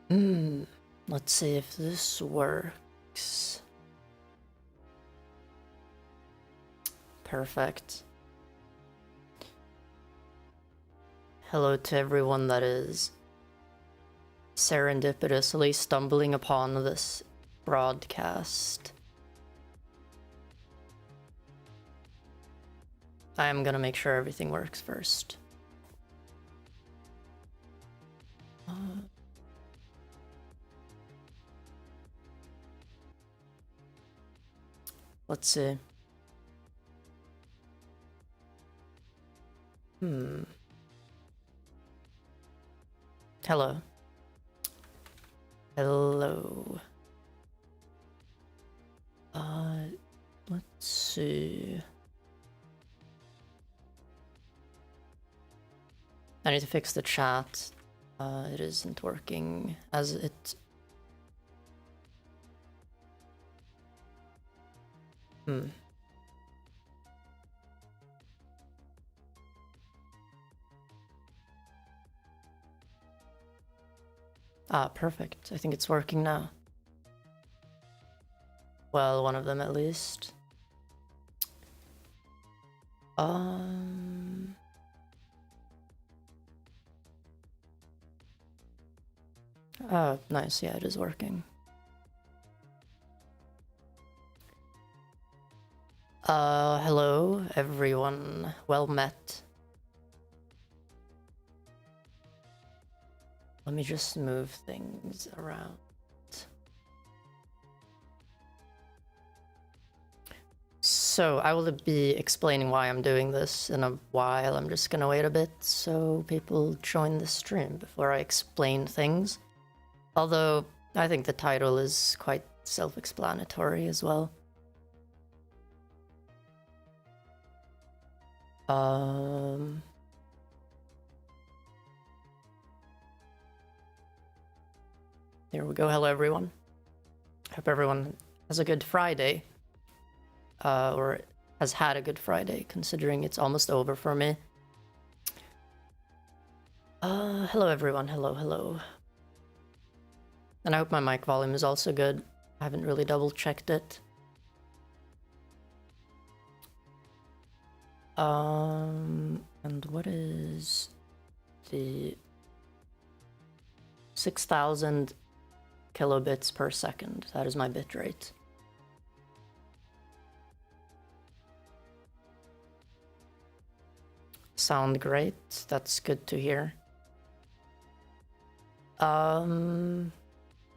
Let's see if this works. Perfect. Hello to everyone that is serendipitously stumbling upon this broadcast. I am gonna make sure everything works first. Let's see. Hello. Hello. Let's see. I need to fix the chat. It isn't working as it... perfect. I think it's working now. Well, one of them at least. Oh, nice. Yeah, it is working. Hello, everyone. Well met. Let me just move things around. So, I will be explaining why I'm doing this in a while. I'm just gonna wait a bit so people join the stream before I explain things. Although, I think the title is quite self-explanatory as well. Here we go. Hello, everyone. Hope everyone has a good Friday. Or has had a good Friday, considering it's almost over for me. Hello, everyone. Hello, hello. And I hope my mic volume is also good. I haven't really double-checked it. And what is the 6,000 kilobits per second? That is my bitrate. Sound great. That's good to hear.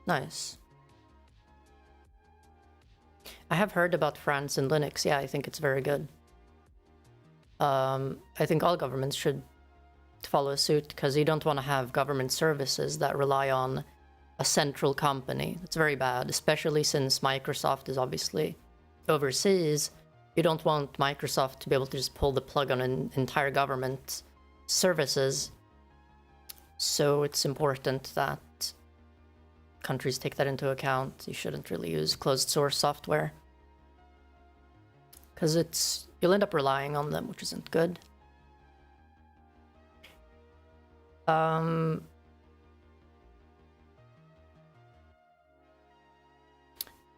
Nice. I have heard about France and Linux. Yeah, I think it's very good. I think all governments should follow suit, because you don't want to have government services that rely on a central company. It's very bad, especially since Microsoft is obviously overseas. You don't want Microsoft to be able to just pull the plug on an entire government services. So it's important that countries take that into account. You shouldn't really use closed source software, because you'll end up relying on them, which isn't good.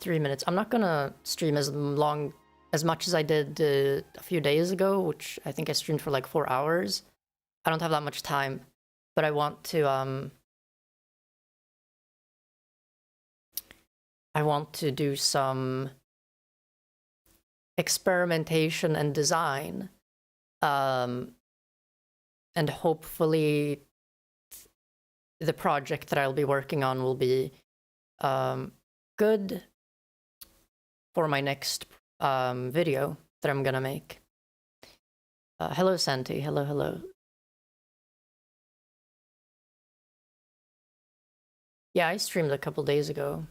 3 minutes. I'm not gonna stream as much as I did a few days ago, which I think I streamed for like 4 hours. I don't have that much time, but I want to do some experimentation and design, and hopefully the project that I'll be working on will be good for my next video that I'm gonna make. Hello, Santi. Hello, hello. Yeah, I streamed a couple days ago.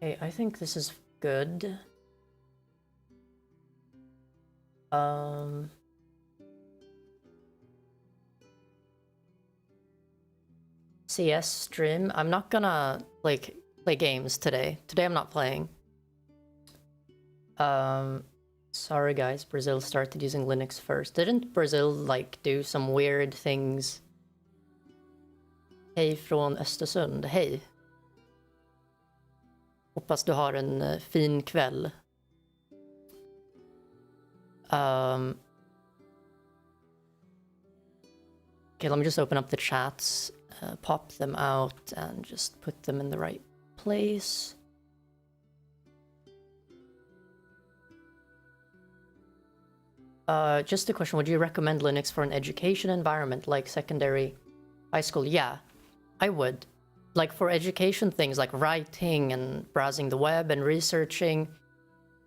Okay, I think this is good. CS stream. I'm not gonna play games today. Today I'm not playing. Sorry guys, Brazil started using Linux first. Didn't Brazil like do some weird things? Hej från Östersund, hej. Hoppas du har en fin kväll. Okay, let me just open up the chats, pop them out, and just put them in the right place. Just a question, would you recommend Linux for an education environment like secondary, high school? Yeah, I would. Like for education things like writing and browsing the web and researching,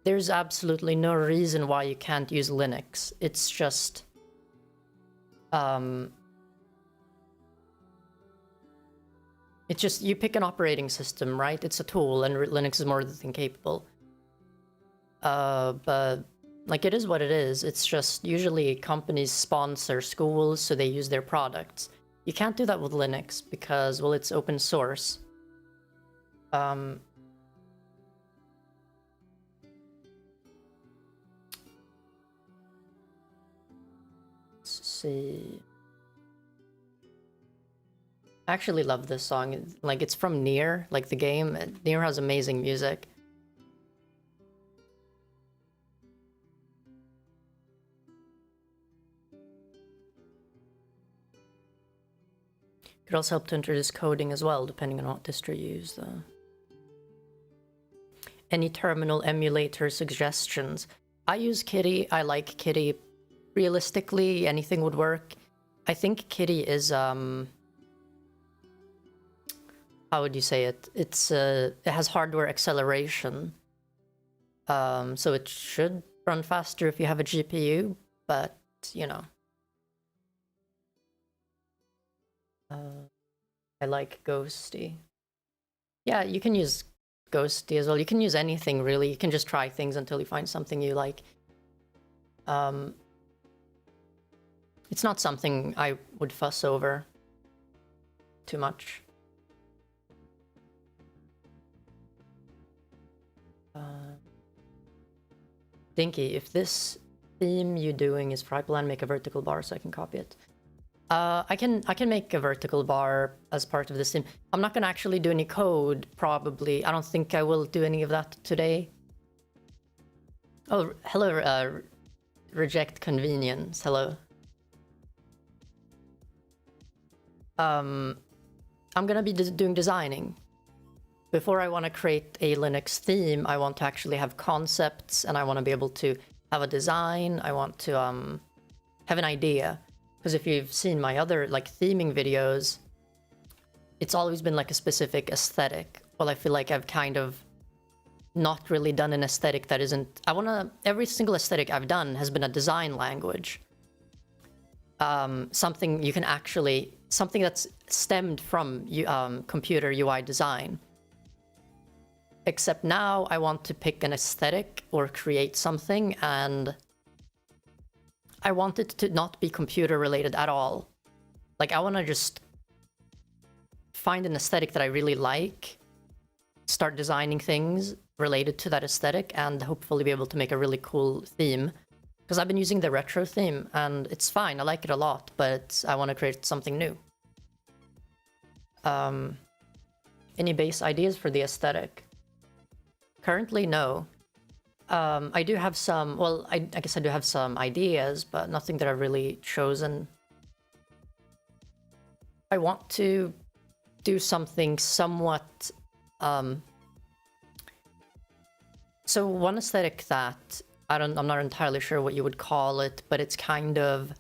there's absolutely no reason why you can't use Linux. It's just... it's just, you pick an operating system, right? It's a tool, and Linux is more than capable. But like, it is what it is. It's just usually companies sponsor schools, so they use their products. You can't do that with Linux because, well, it's open source. Let's see. I actually love this song. Like, it's from Nier, like the game. Nier has amazing music. Could also help to introduce coding as well, depending on what distro you use, though. Any terminal emulator suggestions? I use Kitty. I like Kitty. Realistically, anything would work. I think Kitty is, how would you say it? It has hardware acceleration. So it should run faster if you have a GPU, but, you know. I like Ghosty. Yeah, you can use Ghosty as well. You can use anything, really. You can just try things until you find something you like. It's not something I would fuss over too much. Dinky, if this theme you're doing is for Hyprland, make a vertical bar so I can copy it. I can make a vertical bar as part of this theme. I'm not gonna actually do any code, probably. I don't think I will do any of that today. Oh, hello, Reject Convenience, hello. I'm gonna be doing designing. Before I want to create a Linux theme, I want to actually have concepts, and I want to be able to have a design. I want to have an idea. Because if you've seen my other like theming videos, it's always been like a specific aesthetic. Well, I feel like I've kind of not really done an aesthetic that isn't... every single aesthetic I've done has been a design language. Something you can actually... something that's stemmed from computer UI design. Except now I want to pick an aesthetic or create something, and I want it to not be computer related at all. Like, I want to just find an aesthetic that I really like, start designing things related to that aesthetic, and hopefully be able to make a really cool theme. Because I've been using the retro theme, and it's fine, I like it a lot, but I want to create something new. Any base ideas for the aesthetic? Currently, no. I do have some, well, I guess I do have some ideas, but nothing that I've really chosen. I want to do something somewhat... So one aesthetic that, I'm not entirely sure what you would call it, but it's kind of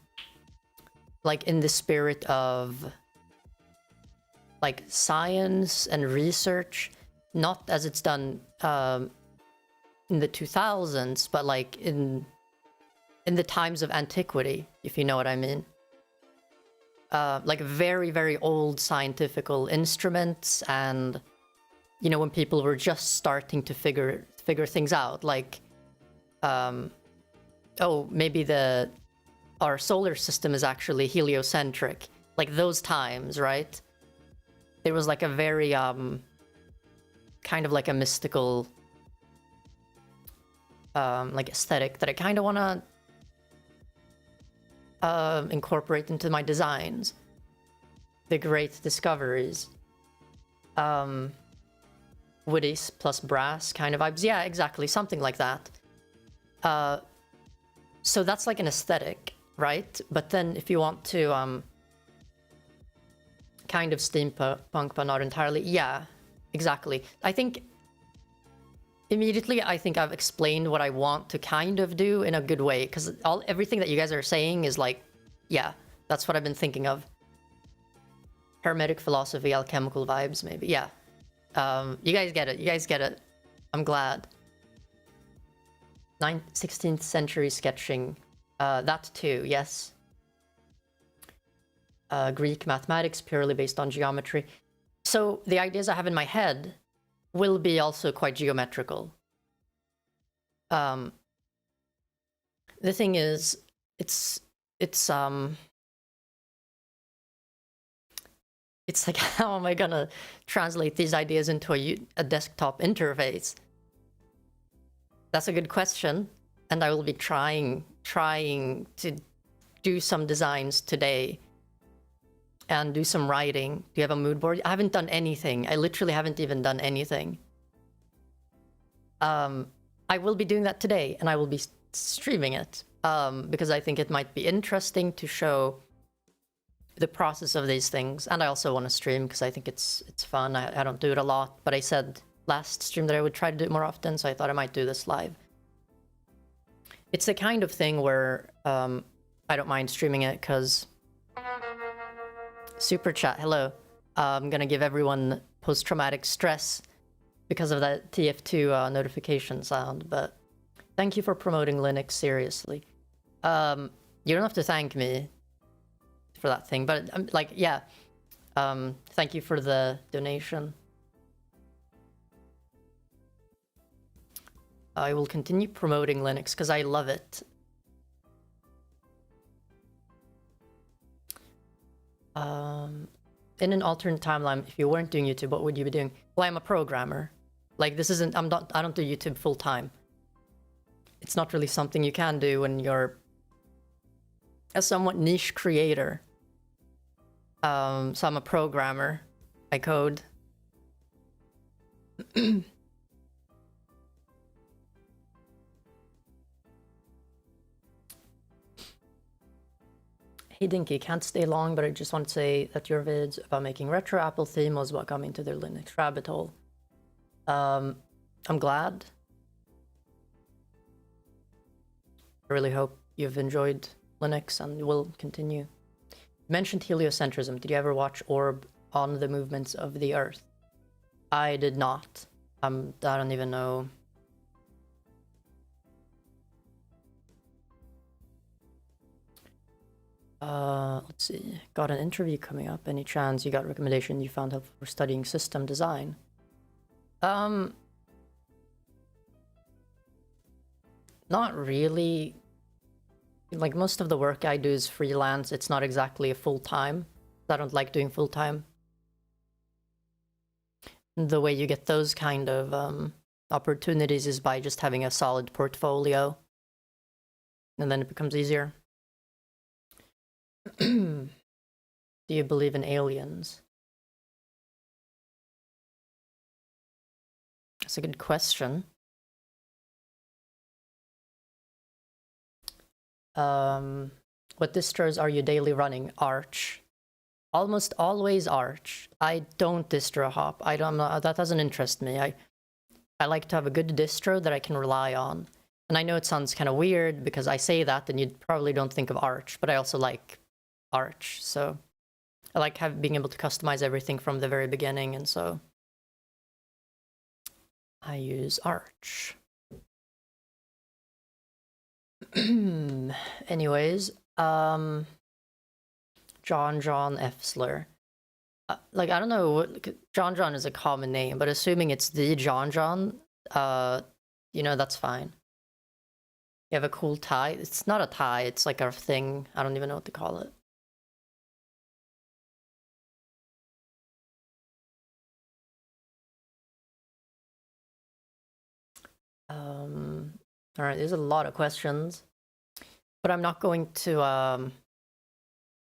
like in the spirit of like science and research, not as it's done in the 2000s, but like in the times of antiquity, if you know what I mean. Like very, very old scientific instruments, and you know, when people were just starting to figure things out, like oh, maybe our solar system is actually heliocentric, like those times, right? there was like a very kind of like a mystical like aesthetic that I kind of want to incorporate into my designs. The great discoveries. Woodies plus brass kind of vibes. Yeah, exactly. Something like that. So that's like an aesthetic, right? But then if you want to kind of steampunk, but not entirely. Yeah, exactly. I think immediately I think I've explained what I want to kind of do in a good way, because everything that you guys are saying is like, yeah, that's what I've been thinking of. Hermetic philosophy, alchemical vibes, maybe. Yeah. You guys get it. You guys get it. I'm glad. 16th century sketching. That too, yes. Greek mathematics, purely based on geometry. So the ideas I have in my head will be also quite geometrical. The thing is, it's like, how am I gonna translate these ideas into a desktop interface? That's a good question, and I will be trying to do some designs today and do some writing. Do you have a mood board? I haven't done anything. I literally haven't even done anything. I will be doing that today, and I will be streaming it because I think it might be interesting to show the process of these things. And I also want to stream because I think it's fun. I don't do it a lot, but I said last stream that I would try to do it more often, so I thought I might do this live. It's the kind of thing where I don't mind streaming it because... Super chat, hello. I'm gonna give everyone post-traumatic stress because of that TF2 notification sound, but thank you for promoting Linux, seriously. You don't have to thank me for that thing, but like, yeah. Thank you for the donation. I will continue promoting Linux because I love it. In an alternate timeline, if you weren't doing YouTube, what would you be doing? Well, I'm a programmer. Like, this isn't, I don't do YouTube full time. It's not really something you can do when you're a somewhat niche creator. So I'm a programmer. I code. Hey Dinky, can't stay long, but I just want to say that your vids about making retro Apple theme was what got me into the Linux rabbit hole. I'm glad. I really hope you've enjoyed Linux and will continue. You mentioned heliocentrism. Did you ever watch Orb on the Movements of the Earth? I did not. I don't even know. Let's see. Got an interview coming up. Any chance you got a recommendation you found helpful for studying system design? Not really. Like, most of the work I do is freelance. It's not exactly a full-time. I don't like doing full-time. The way you get those kind of opportunities is by just having a solid portfolio. And then it becomes easier. Do you believe in aliens? That's a good question. What distros are you daily running? Arch. Almost always Arch. I don't distro hop. That doesn't interest me. I like to have a good distro that I can rely on. And I know it sounds kind of weird because I say that and you probably don't think of Arch, but I also like Arch, so I like being able to customize everything from the very beginning, and so I use Arch. Anyways, John Efsler. Like, I don't know, John is a common name, but assuming it's the John, you know, that's fine. You have a cool tie. It's not a tie, it's like a thing. I don't even know what to call it. All right, there's a lot of questions, but I'm not going to.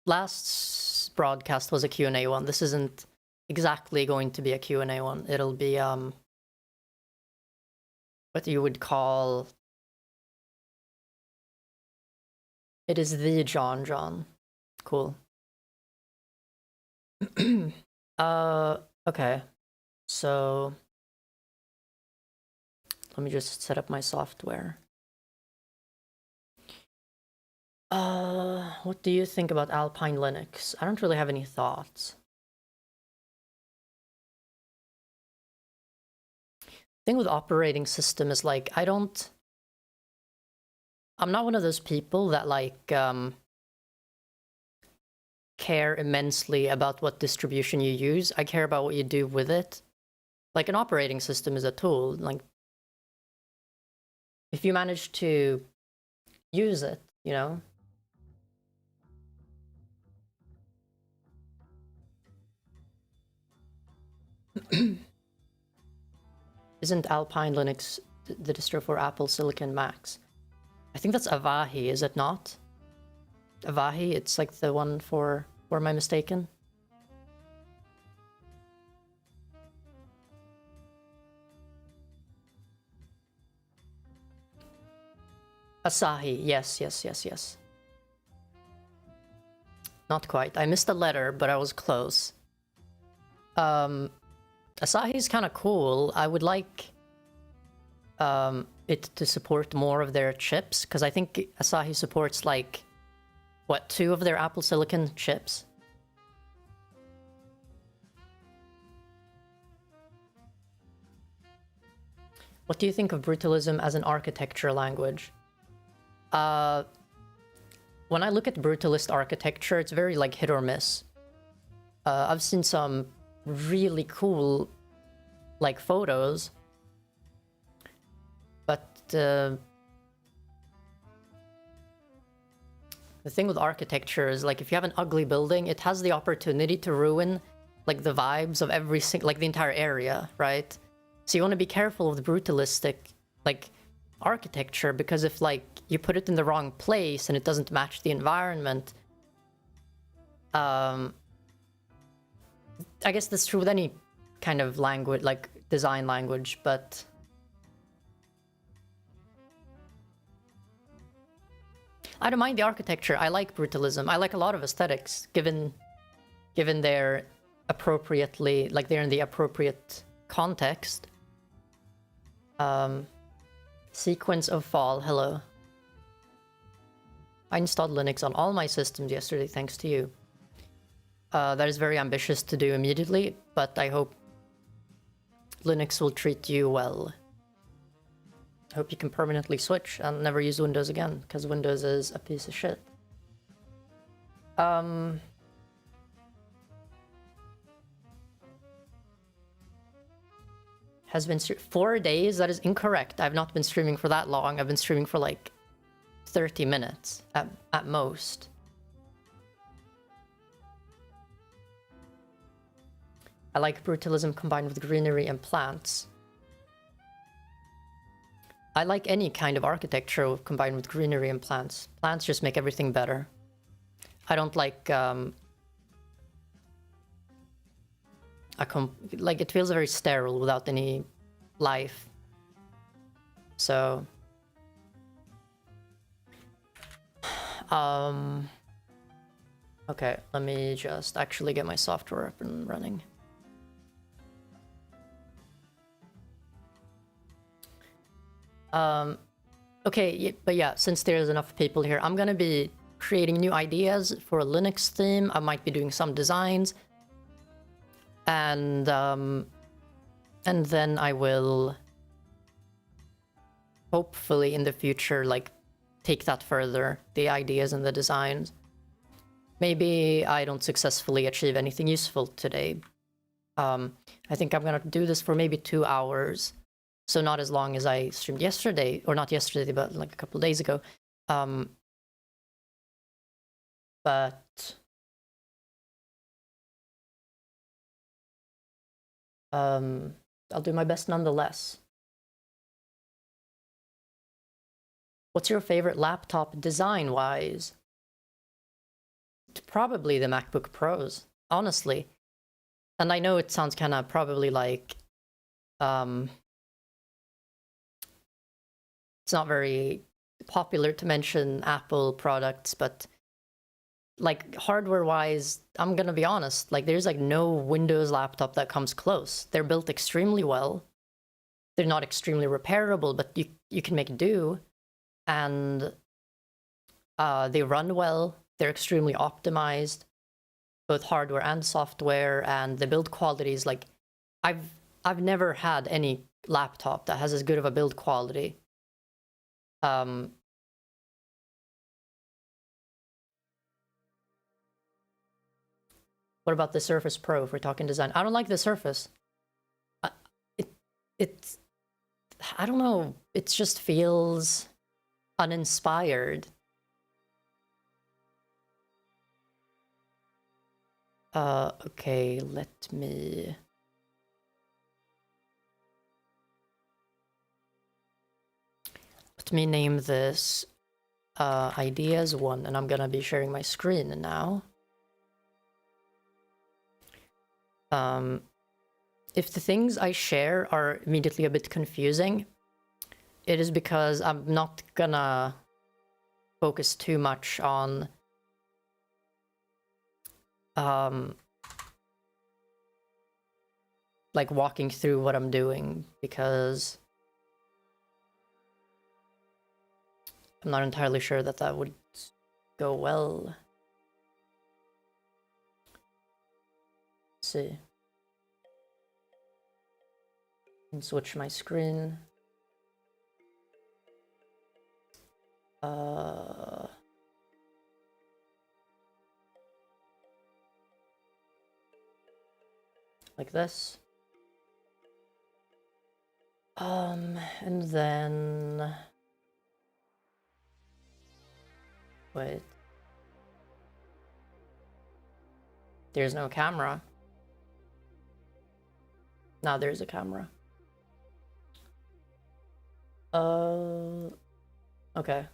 Last broadcast was a Q&A one. This isn't exactly going to be a Q&A one. It'll be what you would call. It is the John. Cool. Okay. So let me just set up my software. What do you think about Alpine Linux? I don't really have any thoughts. Thing with operating system is like I'm not one of those people that like care immensely about what distribution you use. I care about what you do with it. Like an operating system is a tool. Like if you manage to use it, you know. Isn't Alpine Linux the distro for Apple Silicon Macs? I think that's Avahi, is it not? Avahi, it's like the one for, or am I mistaken? Asahi, yes. Not quite. I missed a letter, but I was close. Asahi's kind of cool. I would like it to support more of their chips, because I think Asahi supports like, what, 2 of their Apple Silicon chips? What do you think of brutalism as an architecture language? When I look at brutalist architecture, it's very like hit or miss. I've seen some really cool like photos, but the thing with architecture is like if you have an ugly building, it has the opportunity to ruin like the vibes of every single, like the entire area, right? So you want to be careful of the brutalistic like architecture, because if like you put it in the wrong place and it doesn't match the environment, I guess that's true with any kind of language, like design language, but I don't mind the architecture. I like brutalism. I like a lot of aesthetics, given they're appropriately, like they're in the appropriate context. Sequence of fall, hello. I installed Linux on all my systems yesterday, thanks to you. That is very ambitious to do immediately, but I hope Linux will treat you well. I hope you can permanently switch and never use Windows again, because Windows is a piece of shit. Has been 4 days? That is incorrect. I've not been streaming for that long. I've been streaming for like 30 minutes at most. I like brutalism combined with greenery and plants. I like any kind of architecture combined with greenery and plants. Plants just make everything better. I don't like like it feels very sterile without any life. So okay, let me just actually get my software up and running. Okay, but yeah, since there's enough people here, I'm gonna be creating new ideas for a Linux theme. I might be doing some designs, and then I will hopefully in the future like take that further, the ideas and the designs. Maybe I don't successfully achieve anything useful today. I think I'm gonna do this for maybe 2 hours. So not as long as I streamed yesterday, or not yesterday, but like a couple of days ago. But I'll do my best nonetheless. What's your favorite laptop design-wise? Probably the MacBook Pros, honestly. And I know it sounds kind of probably like, it's not very popular to mention Apple products, but like hardware-wise, I'm gonna be honest, like there's like no Windows laptop that comes close. They're built extremely well. They're not extremely repairable, but you can make do, and they run well. They're extremely optimized, both hardware and software, and the build quality is like, I've never had any laptop that has as good of a build quality. What about the Surface Pro if we're talking design? I don't like the Surface. It's I don't know. It just feels uninspired. Okay, let me name this ideas 1, and I'm gonna be sharing my screen now. If the things I share are immediately a bit confusing, it is because I'm not gonna focus too much on like walking through what I'm doing, because I'm not entirely sure that that would go well. Let's see. And switch my screen. Like this. And then... Wait. There's no camera. Now there's a camera. Okay.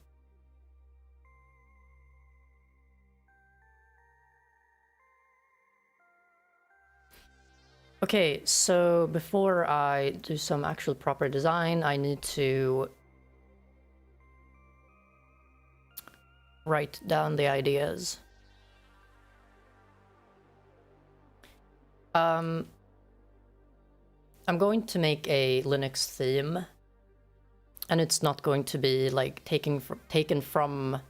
Okay, so before I do some actual proper design, I need to write down the ideas. I'm going to make a Linux theme, and it's not going to be like taken from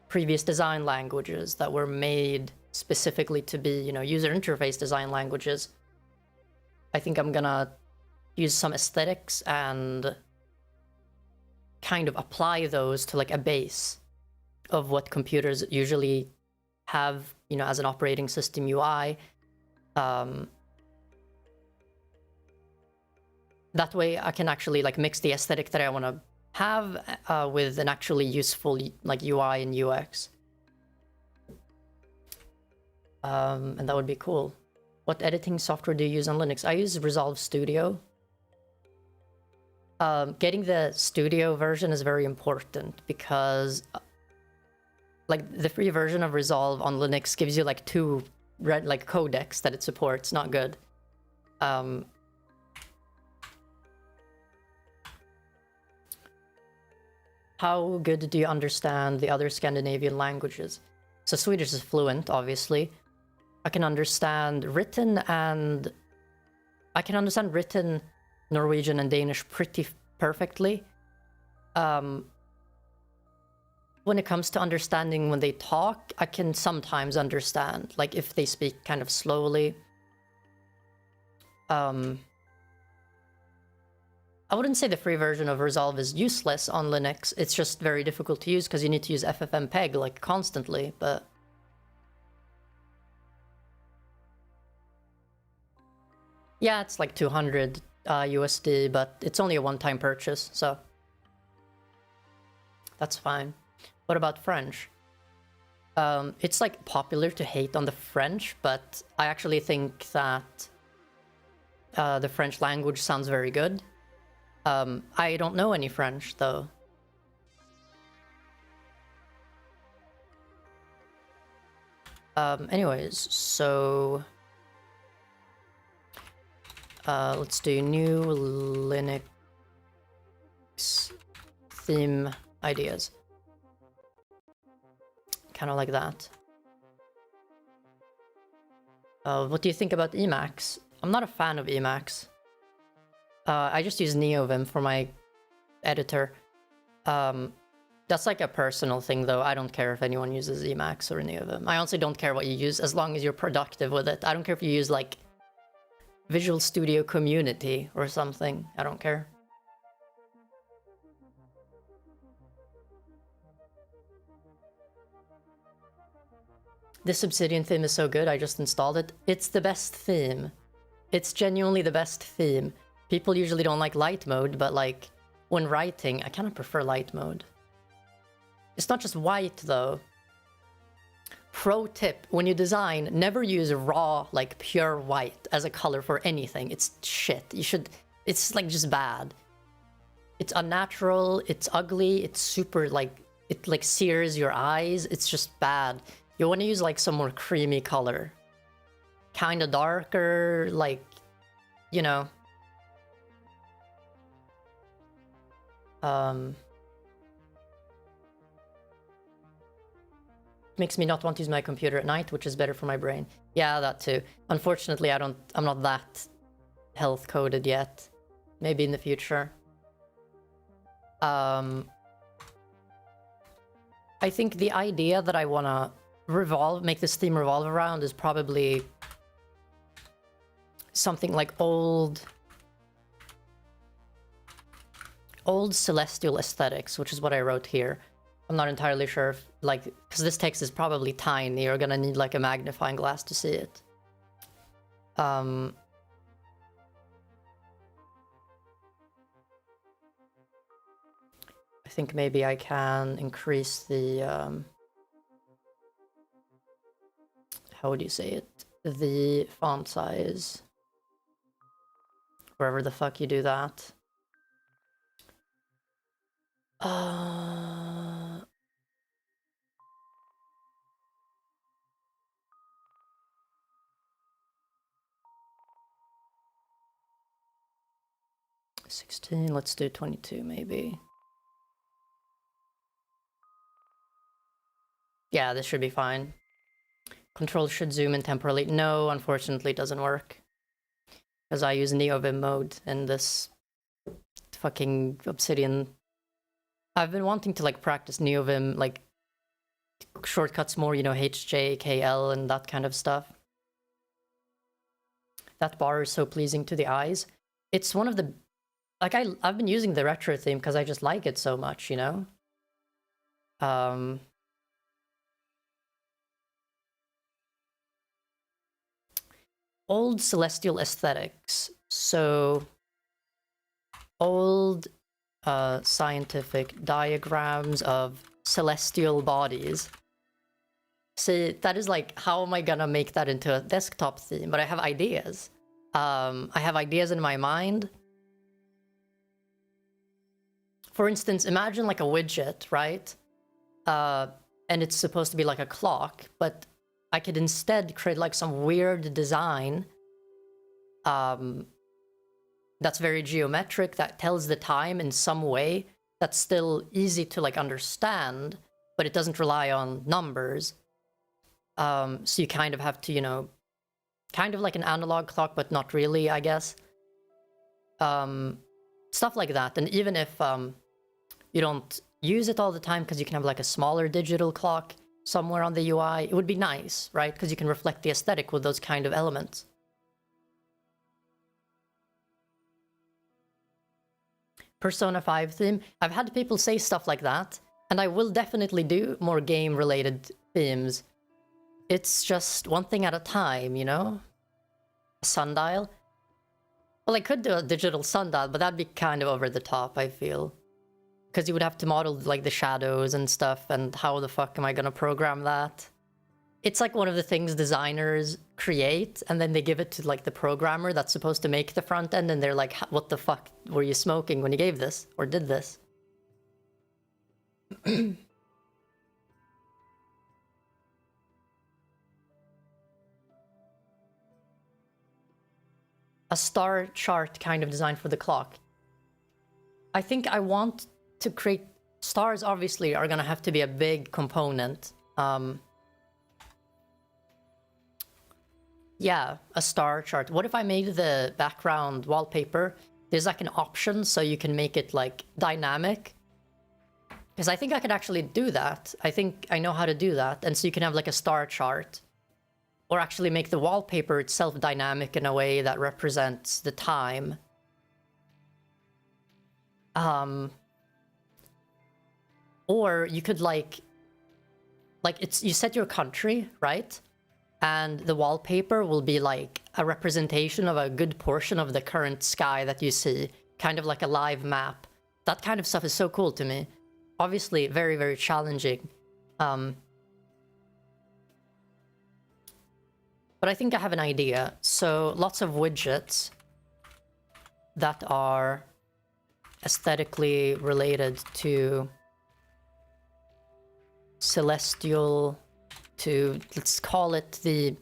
previous design languages that were made specifically to be, you know, user interface design languages. I think I'm gonna use some aesthetics and kind of apply those to like a base of what computers usually have, you know, as an operating system UI. That way I can actually like mix the aesthetic that I want to have with an actually useful like UI and UX. And that would be cool. What editing software do you use on Linux? I use Resolve Studio. Getting the Studio version is very important because like the free version of Resolve on Linux gives you like 2 like codecs that it supports. Not good. How good do you understand the other Scandinavian languages? So Swedish is fluent, obviously. I can understand written Norwegian and Danish pretty perfectly. When it comes to understanding when they talk, I can sometimes understand, like if they speak kind of slowly. I wouldn't say the free version of Resolve is useless on Linux. It's just very difficult to use because you need to use FFmpeg like constantly, but yeah, it's like 200 USD, but it's only a one-time purchase, so that's fine. What about French? It's like popular to hate on the French, but I actually think that the French language sounds very good. I don't know any French, though. Anyways, so let's do new Linux theme ideas. Kind of like that. What do you think about Emacs? I'm not a fan of Emacs. I just use NeoVim for my editor. That's like a personal thing though. I don't care if anyone uses Emacs or NeoVim. I honestly don't care what you use as long as you're productive with it. I don't care if you use like Visual Studio Community or something. I don't care. This Obsidian theme is so good, I just installed it. It's the best theme. It's genuinely the best theme. People usually don't like light mode, but like when writing, I kind of prefer light mode. It's not just white though. Pro tip, when you design, never use raw, like pure white as a color for anything. It's shit. You should, it's like just bad. It's unnatural, it's ugly, it's super like, it like sears your eyes. It's just bad. You want to use like some more creamy color. Kind of darker, like, you know. Makes me not want to use my computer at night, which is better for my brain. Yeah, that too. Unfortunately, I'm not that health coded yet. Maybe in the future. I think the idea that I wanna make this theme revolve around is probably something like old celestial aesthetics, which is what I wrote here. I'm not entirely sure if, like, because this text is probably tiny, you're gonna need like a magnifying glass to see it. I think maybe I can increase the, how would you say it? The font size. Wherever the fuck you do that. 16, let's do 22 maybe. Yeah, this should be fine. Control should zoom in temporarily. No, unfortunately it doesn't work. Because I use NeoVim mode in this fucking Obsidian. I've been wanting to like practice NeoVim, like shortcuts more, you know, HJ, KL and that kind of stuff. That bar is so pleasing to the eyes. It's one of the, like I've been using the retro theme because I just like it so much, you know? Old celestial aesthetics. So old scientific diagrams of celestial bodies. See, that is like, how am I gonna make that into a desktop theme? But I have ideas. I have ideas in my mind. For instance, imagine like a widget, right? And it's supposed to be like a clock, but I could instead create like some weird design that's very geometric, that tells the time in some way that's still easy to like understand, but it doesn't rely on numbers. So you kind of have to, you know, kind of like an analog clock, but not really, I guess. Stuff like that. And even if you don't use it all the time, because you can have like a smaller digital clock somewhere on the UI, it would be nice, right? Because you can reflect the aesthetic with those kind of elements. Persona 5 theme. I've had people say stuff like that, and I will definitely do more game-related themes. It's just one thing at a time, you know? A sundial? Well, I could do a digital sundial, but that'd be kind of over the top, I feel. Because you would have to model, like, the shadows and stuff, and how the fuck am I gonna program that? It's like one of the things designers create, and then they give it to, like, the programmer that's supposed to make the front end, and they're like, what the fuck were you smoking when you gave this? Or did this? a star chart kind of design for the clock. I think I want to create... Stars obviously are gonna have to be a big component. Yeah, a star chart. What if I made the background wallpaper? There's like an option so you can make it like dynamic. Because I think I could actually do that. I think I know how to do that. And so you can have like a star chart. Or actually make the wallpaper itself dynamic in a way that represents the time. Or you could like it's, you set your country, right? And the wallpaper will be like a representation of a good portion of the current sky that you see. Kind of like a live map. That kind of stuff is so cool to me. Obviously, very, very challenging. But I think I have an idea. So, lots of widgets that are aesthetically related to celestial, to, let's call it the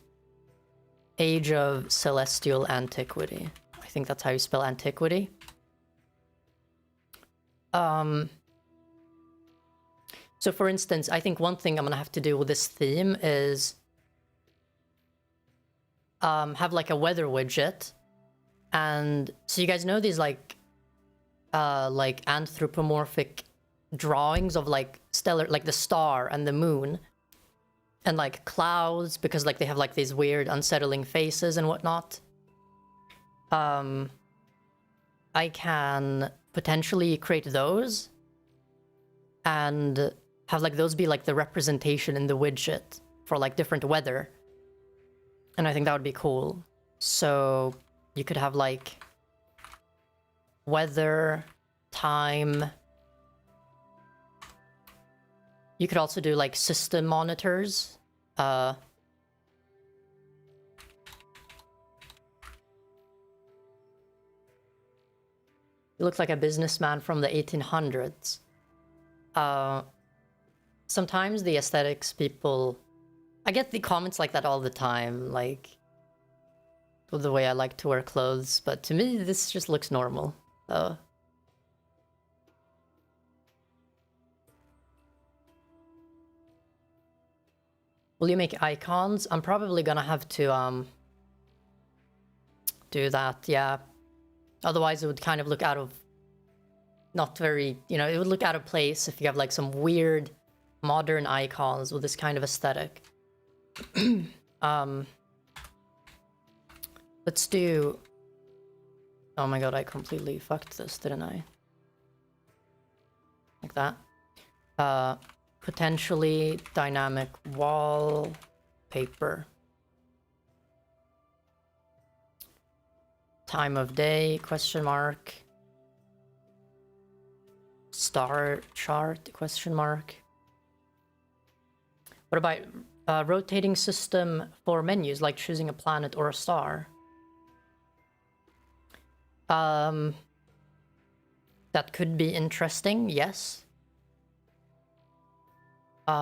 age of celestial antiquity. I think that's how you spell antiquity. So for instance, I think one thing I'm gonna have to do with this theme is have like a weather widget. And so you guys know these like anthropomorphic drawings of like stellar, like the star and the moon and like clouds, because like they have like these weird unsettling faces and whatnot. I can potentially create those and have like those be like the representation in the widget for like different weather. And I think that would be cool. So you could have like weather, time. You could also do like system monitors. You look like a businessman from the 1800s. Sometimes the aesthetics people... I get the comments like that all the time, like with the way I like to wear clothes, but to me this just looks normal. Will you make icons? I'm probably gonna have to do that, yeah. Otherwise it would kind of look out of... not very, you know, it would look out of place if you have like some weird modern icons with this kind of aesthetic. Let's do... oh my god, I completely fucked this, didn't I? Like that. Potentially dynamic wallpaper. Time of day, question mark. Star chart, question mark. What about rotating system for menus, like choosing a planet or a star? That could be interesting, yes. Do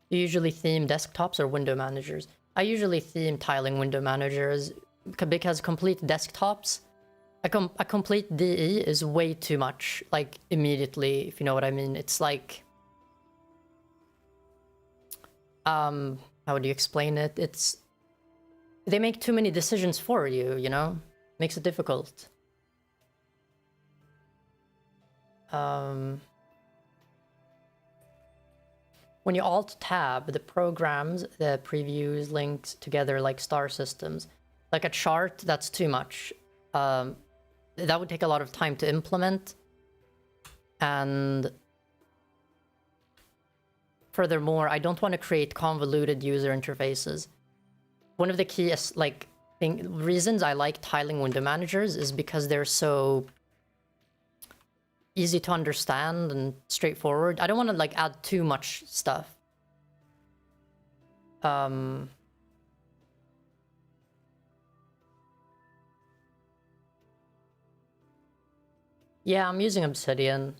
you usually theme desktops or window managers? I usually theme tiling window managers because complete desktops, a complete DE is way too much, like immediately, if you know what I mean. It's like, how would you explain it? It's, they make too many decisions for you, you know? Makes it difficult. When you alt-tab the programs, the previews, links together like star systems, like a chart, that's too much. That would take a lot of time to implement. And furthermore, I don't want to create convoluted user interfaces. One of the key reasons I like tiling window managers is because they're so easy to understand and straightforward. I don't want to like add too much stuff. Yeah, I'm using Obsidian.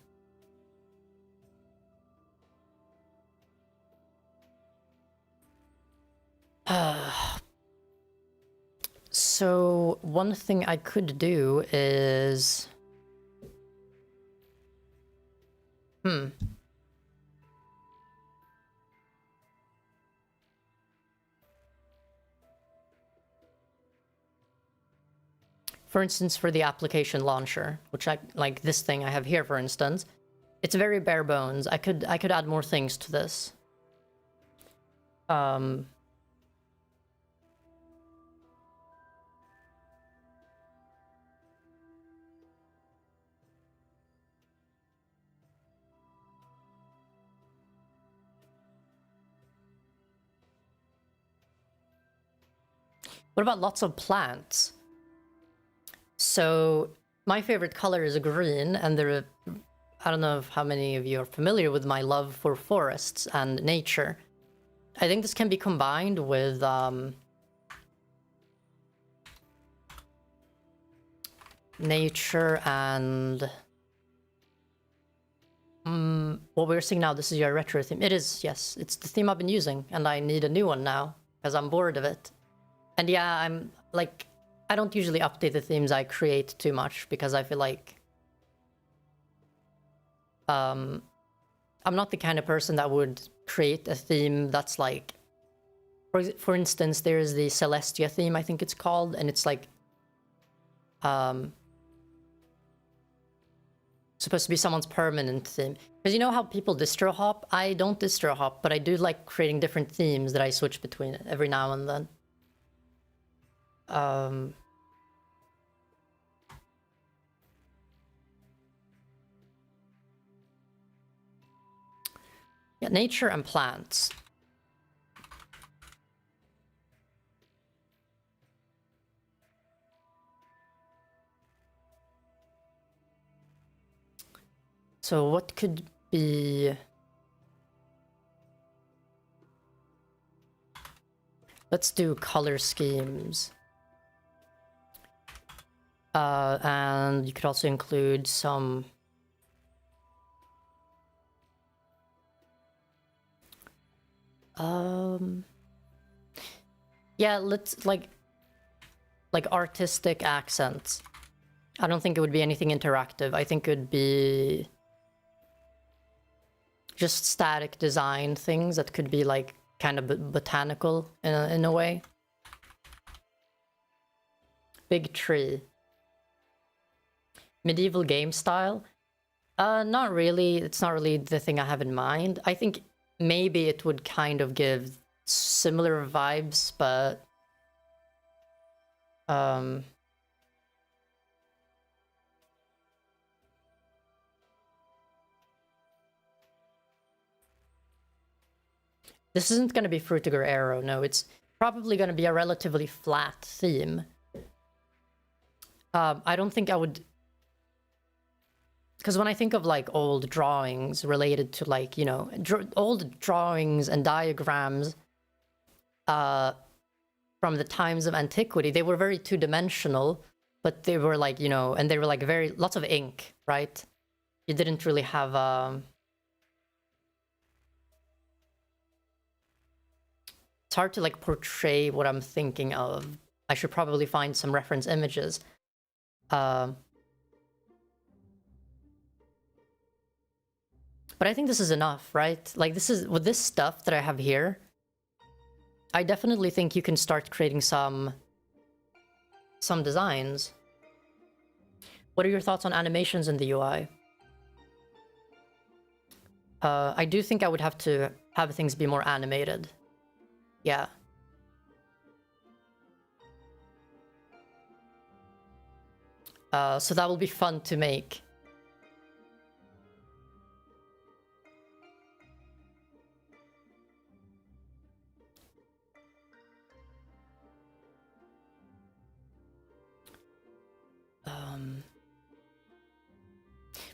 So one thing I could do is... For instance, for the application launcher, which I like this thing I have here, for instance, it's very bare bones. I could add more things to this. What about lots of plants? So my favorite color is green, and I don't know how many of you are familiar with my love for forests and nature. I think this can be combined with nature and what we're seeing now. This is your retro theme. It is, yes. It's the theme I've been using, and I need a new one now because I'm bored of it. And yeah, I'm like, I don't usually update the themes I create too much because I feel like I'm not the kind of person that would create a theme that's like, for instance, there's the Celestia theme, I think it's called, and it's like supposed to be someone's permanent theme. Because you know how people distro hop? I don't distro hop, but I do like creating different themes that I switch between every now and then. Yeah, nature and plants. So what could be... Let's do color schemes. And you could also include some... Yeah, let's like artistic accents. I don't think it would be anything interactive. I think it would be just static design things that could be like kind of botanical in a way. Big tree. Medieval game style? Not really. It's not really the thing I have in mind. I think maybe it would kind of give similar vibes, but this isn't going to be Frutiger Arrow. No, it's probably going to be a relatively flat theme. I don't think I would... Because when I think of like old drawings related to like, you know, old drawings and diagrams from the times of antiquity, they were very two-dimensional, but they were like, you know, and they were like lots of ink, right? You didn't really have... It's hard to like portray what I'm thinking of. I should probably find some reference images. But I think this is enough, right? Like this is, with this stuff that I have here, I definitely think you can start creating some designs. What are your thoughts on animations in the UI? I do think I would have to have things be more animated. Yeah. So that will be fun to make.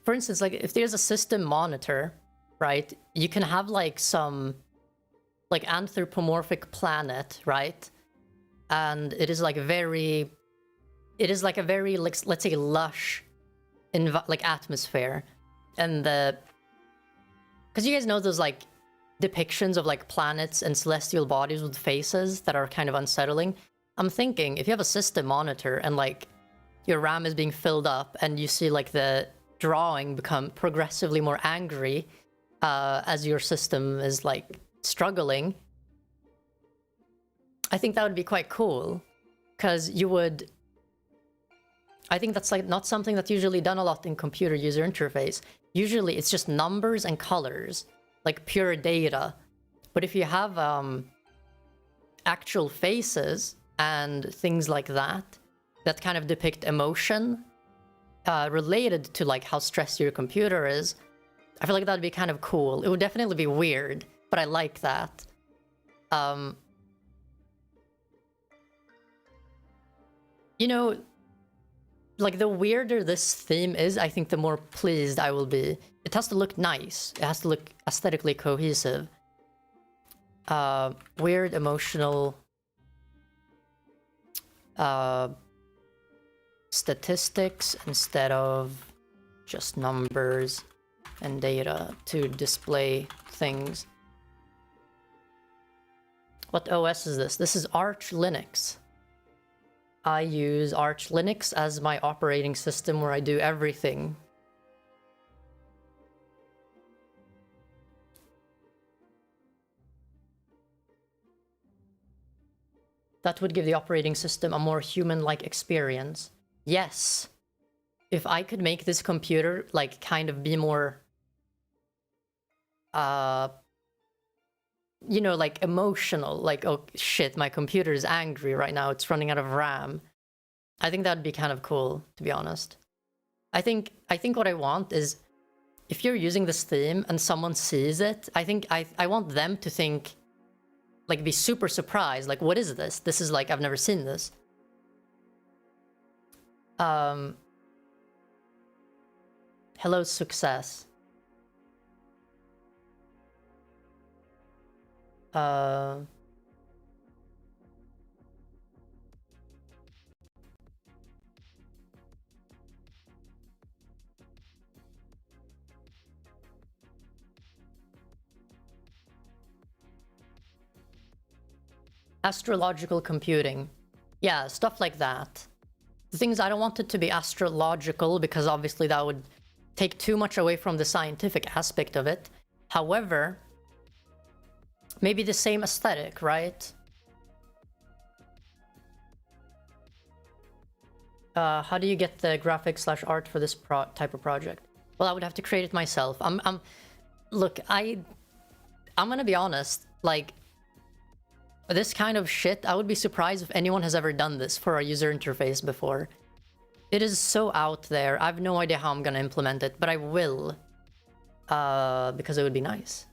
For instance, like if there's a system monitor, right? You can have like some like anthropomorphic planet, right? And it is like a very like, let's say lush like atmosphere, and because you guys know those like depictions of like planets and celestial bodies with faces that are kind of unsettling. I'm thinking if you have a system monitor and like your RAM is being filled up and you see like the drawing become progressively more angry as your system is like struggling, I think that would be quite cool, because you would... I think that's like not something that's usually done a lot in computer user interface. Usually it's just numbers and colors, like pure data. But if you have actual faces and things like that, that kind of depict emotion related to like how stressed your computer is, I feel like that'd be kind of cool. It would definitely be weird, but I like that. You know, like the weirder this theme is, I think the more pleased I will be. It has to look nice. It has to look aesthetically cohesive. Weird emotional statistics instead of just numbers and data to display things. What OS is this? This is Arch Linux. I use Arch Linux as my operating system where I do everything. That would give the operating system a more human-like experience. Yes. If I could make this computer, like, kind of be more... you know, like, emotional. Like, oh, shit, my computer is angry right now. It's running out of RAM. I think that'd be kind of cool, to be honest. I think what I want is, if you're using this theme and someone sees it, I think I want them to think, like, be super surprised. Like, what is this? This is like, I've never seen this. Hello, success. Astrological computing. Yeah, stuff like that. The things I don't want it to be astrological because obviously that would take too much away from the scientific aspect of it. However, maybe the same aesthetic, right? How do you get the graphics/art for this type of project? Well, I would have to create it myself. Look, I'm gonna be honest, like, this kind of shit, I would be surprised if anyone has ever done this for a user interface before. It is so out there. I have no idea how I'm gonna implement it, but I will. Because it would be nice.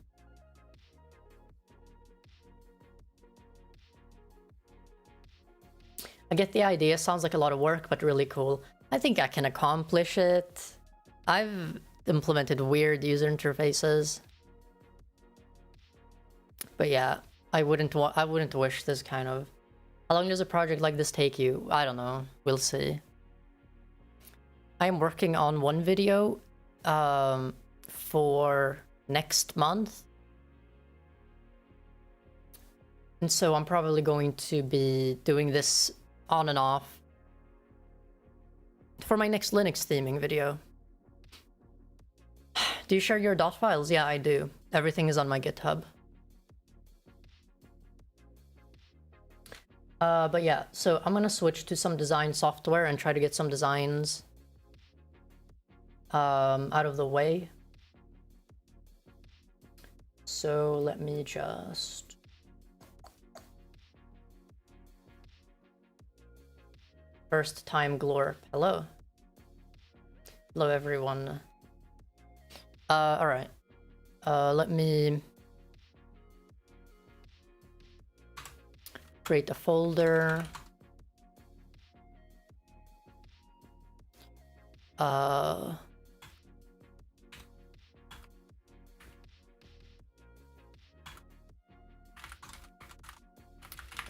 I get the idea. Sounds like a lot of work, but really cool. I think I can accomplish it. I've implemented weird user interfaces. But yeah, I wouldn't wish this kind of... How long does a project like this take you? I don't know. We'll see. I'm working on one video for next month. And so I'm probably going to be doing this on and off for my next Linux theming video. Do you share your dot files? Yeah, I do. Everything is on my GitHub. But yeah, so I'm gonna switch to some design software and try to get some designs out of the way. So let me just... First time glorp. Hello. Hello everyone. Alright. Let me create a folder.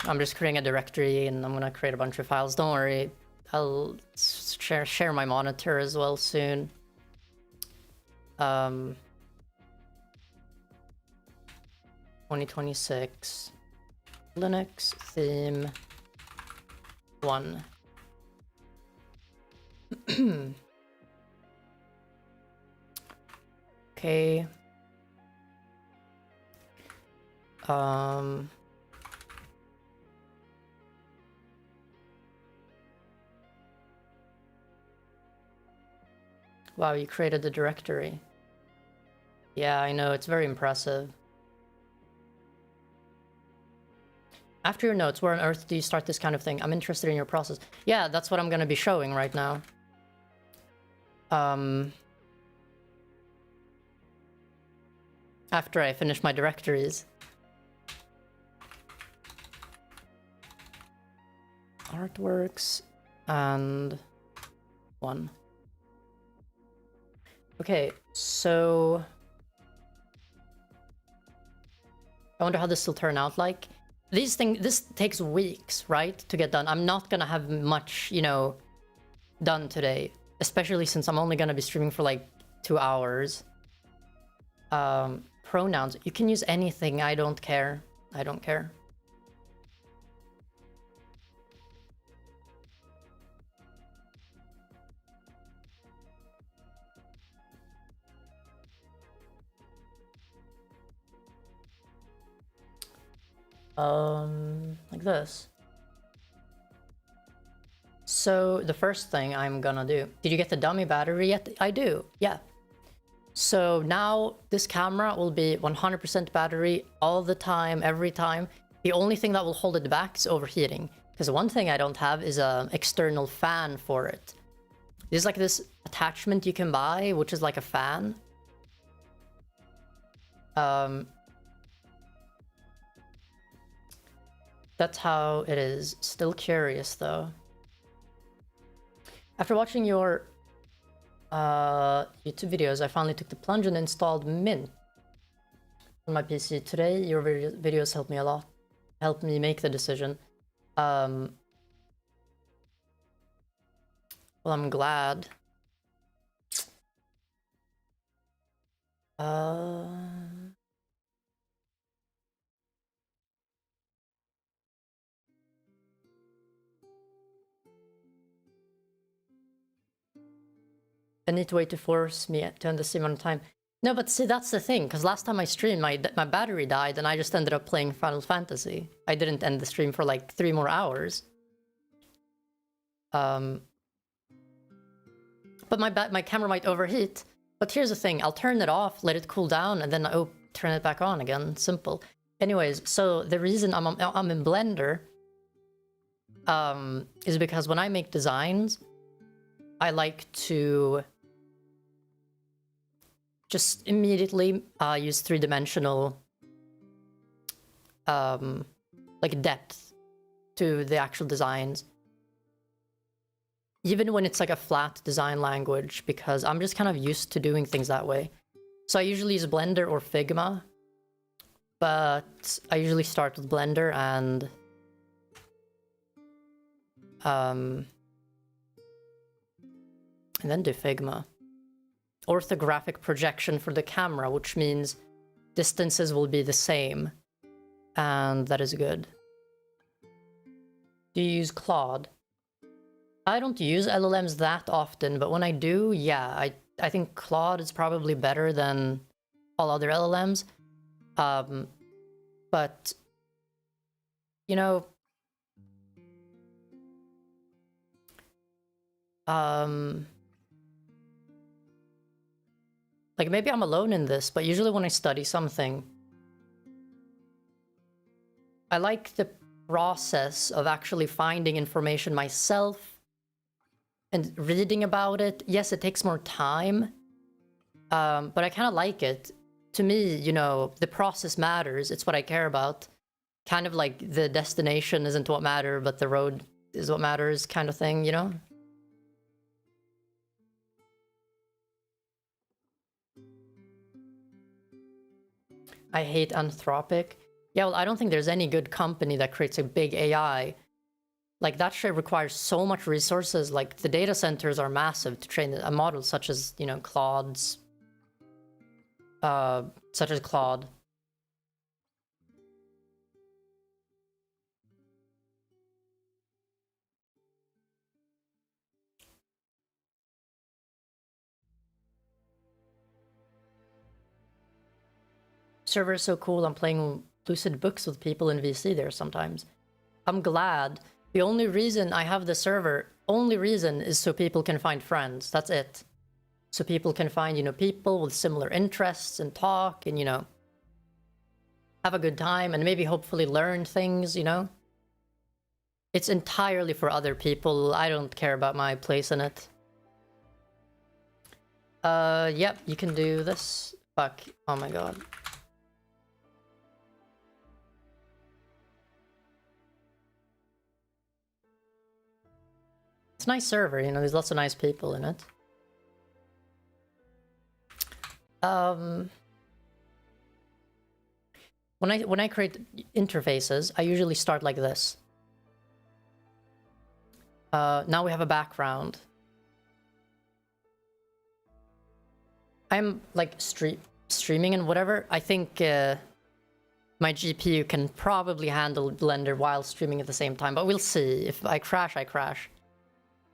I'm just creating a directory and I'm gonna create a bunch of files. Don't worry, I'll share my monitor as well soon. 2026 Linux theme 1. Okay. Wow, you created the directory. Yeah, I know, it's very impressive. After your notes, where on earth do you start this kind of thing? I'm interested in your process. Yeah, that's what I'm gonna be showing right now. After I finish my directories. Artworks and 1. Okay, so I wonder how this will turn out like. This takes weeks, right, to get done. I'm not gonna have much, you know, done today, especially since I'm only gonna be streaming for like 2 hours. Pronouns, you can use anything, I don't care. I don't care. Like this. So the first thing I'm gonna do, did you get the dummy battery yet? I do, yeah. So now this camera will be 100% battery all the time, every time. The only thing that will hold it back is overheating. Because one thing I don't have is an external fan for it. There's like this attachment you can buy, which is like a fan. That's how it is. Still curious though. After watching your YouTube videos, I finally took the plunge and installed Mint on my PC. Today, your videos helped me a lot. Helped me make the decision. Well, I'm glad. A neat way to force me to end the stream on time. No, but see, that's the thing, because last time I streamed, my battery died, and I just ended up playing Final Fantasy. I didn't end the stream for like 3 more hours. But my camera might overheat. But here's the thing, I'll turn it off, let it cool down, and then turn it back on again. Simple. Anyways, so the reason I'm in Blender is because when I make designs, I like to just immediately use 3-dimensional like depth to the actual designs. Even when it's like a flat design language, because I'm just kind of used to doing things that way. So I usually use Blender or Figma, but I usually start with Blender and then do Figma. Orthographic projection for the camera, which means distances will be the same, and that is good. Do you use Claude? I don't use LLMs that often, but when I do, yeah, I think Claude is probably better than all other LLMs. But, you know, like maybe I'm alone in this, but usually when I study something, I like the process of actually finding information myself and reading about it. Yes, it takes more time, but I kind of like it. To me, you know, the process matters. It's what I care about. Kind of like the destination isn't what matters, but the road is what matters kind of thing, you know? I hate Anthropic. Yeah, well, I don't think there's any good company that creates a big AI. Like, that shit requires so much resources. Like, the data centers are massive to train a model such as, you know, Claude. server is so cool. I'm playing Lucid Books with people in VC there sometimes. I'm glad. The only reason I have the server, only reason is so people can find friends. That's it. So people can find, you know, people with similar interests and talk and, you know, have a good time and maybe hopefully learn things, you know? It's entirely for other people. I don't care about my place in it. Yep, you can do this. Fuck. Oh my god. It's a nice server, you know, there's lots of nice people in it. When I create interfaces, I usually start like this. Now we have a background. I'm like streaming and whatever. I think my GPU can probably handle Blender while streaming at the same time, but we'll see. If I crash, I crash.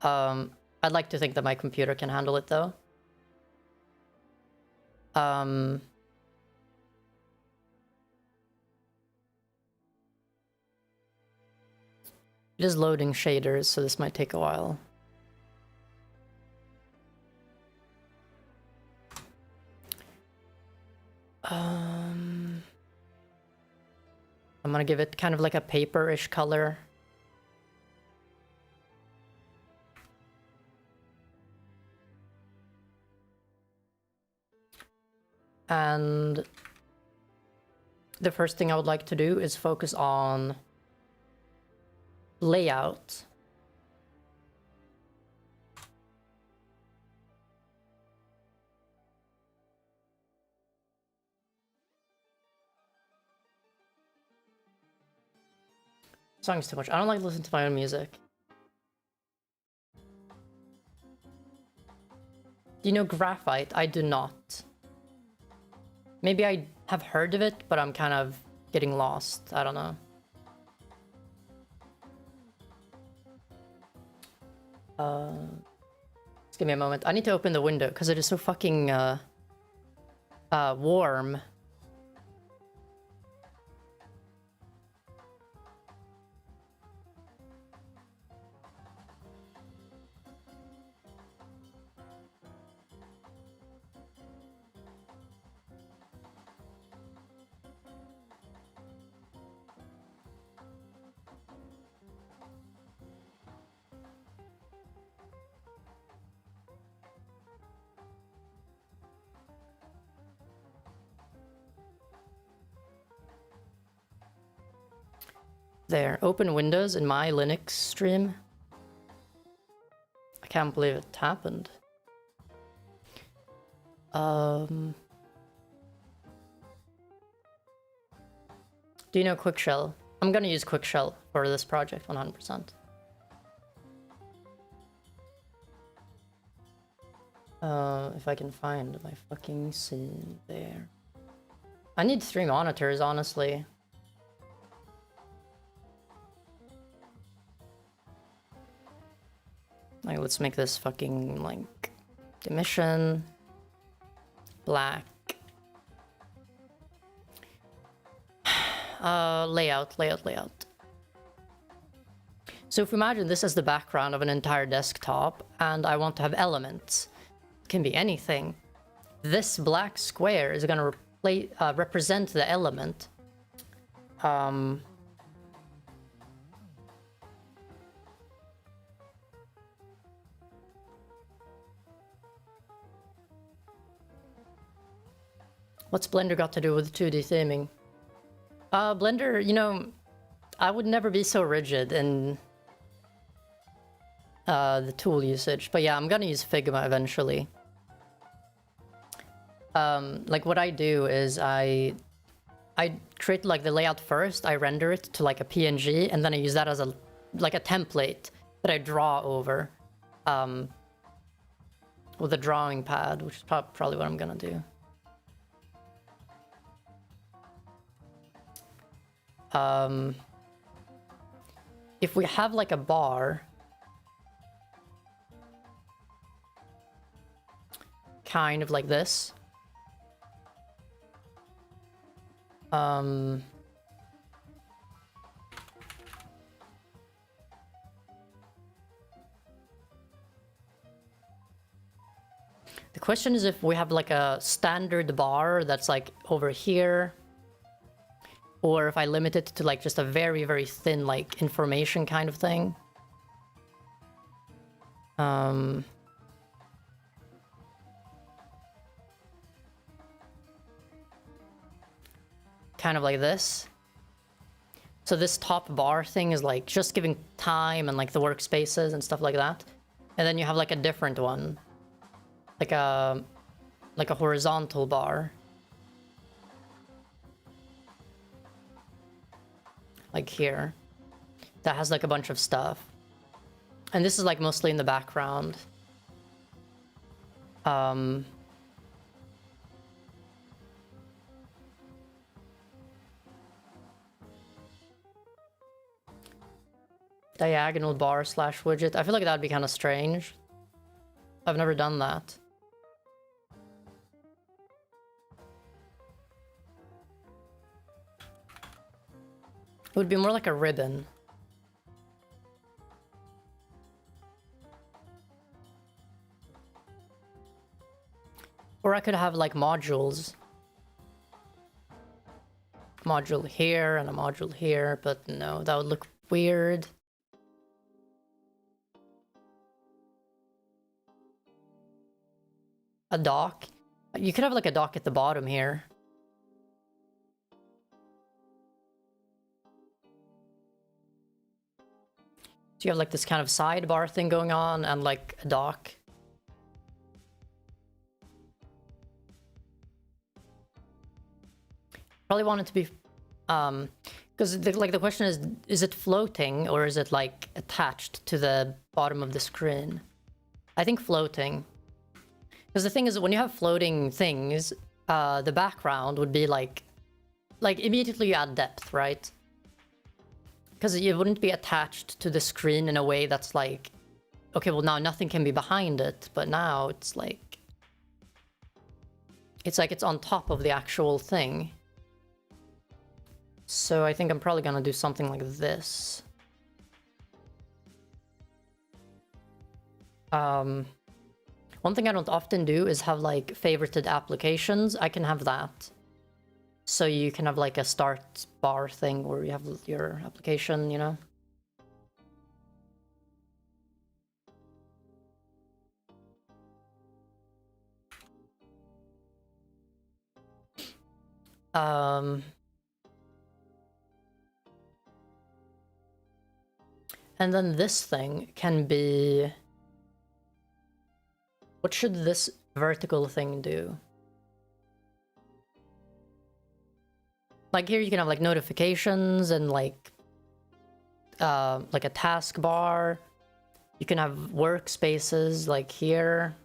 I'd like to think that my computer can handle it though. It is loading shaders, so this might take a while. I'm gonna give it kind of like a paper-ish color. And the first thing I would like to do is focus on layout. Song's too much. I don't like listening to my own music. Do you know graphite? I do not. Maybe I have heard of it, but I'm kind of getting lost. I don't know. Just give me a moment. I need to open the window because it is so fucking warm. There, open Windows in my Linux stream. I can't believe it happened. Do you know QuickShell? I'm gonna use QuickShell for this project 100%. If I can find my fucking scene there. I need 3 monitors, honestly. Like, let's make this fucking, like, emission, black. Layout. So if we imagine this as the background of an entire desktop, and I want to have elements, it can be anything. This black square is gonna represent the element. What's Blender got to do with 2D theming? Blender, you know, I would never be so rigid in the tool usage. But yeah, I'm gonna use Figma eventually. Like what I do is I create like the layout first, I render it to like a PNG, and then I use that as a like a template that I draw over with a drawing pad, which is probably what I'm gonna do. If we have like a bar, kind of like this, Um, the question is if we have like a standard bar that's like over here, or if I limit it to like just a very, very thin like information kind of thing. Kind of like this. So this top bar thing is like just giving time and like the workspaces and stuff like that. And then you have like a different one. Like a horizontal bar. Like here. That has like a bunch of stuff. And this is like mostly in the background. Diagonal bar slash widget. I feel like that'd be kind of strange. I've never done that. It would be more like a ribbon. Or I could have like modules. Module here and a module here, but no, that would look weird. A dock. You could have like a dock at the bottom here. So you have like this kind of sidebar thing going on and like a dock. Probably want it to be, because like the question is it floating or is it like attached to the bottom of the screen? I think floating. Because the thing is, when you have floating things, the background would be like immediately you add depth, right? Because it wouldn't be attached to the screen in a way that's like, okay, well now nothing can be behind it, but now it's like it's on top of the actual thing. So I think I'm probably gonna do something like this. One thing I don't often do is have like favorited applications. I can have that. So you can have like a start bar thing where you have your application, you know? And then this thing can be... What should this vertical thing do? Like here you can have like notifications and like a taskbar. You can have workspaces like here.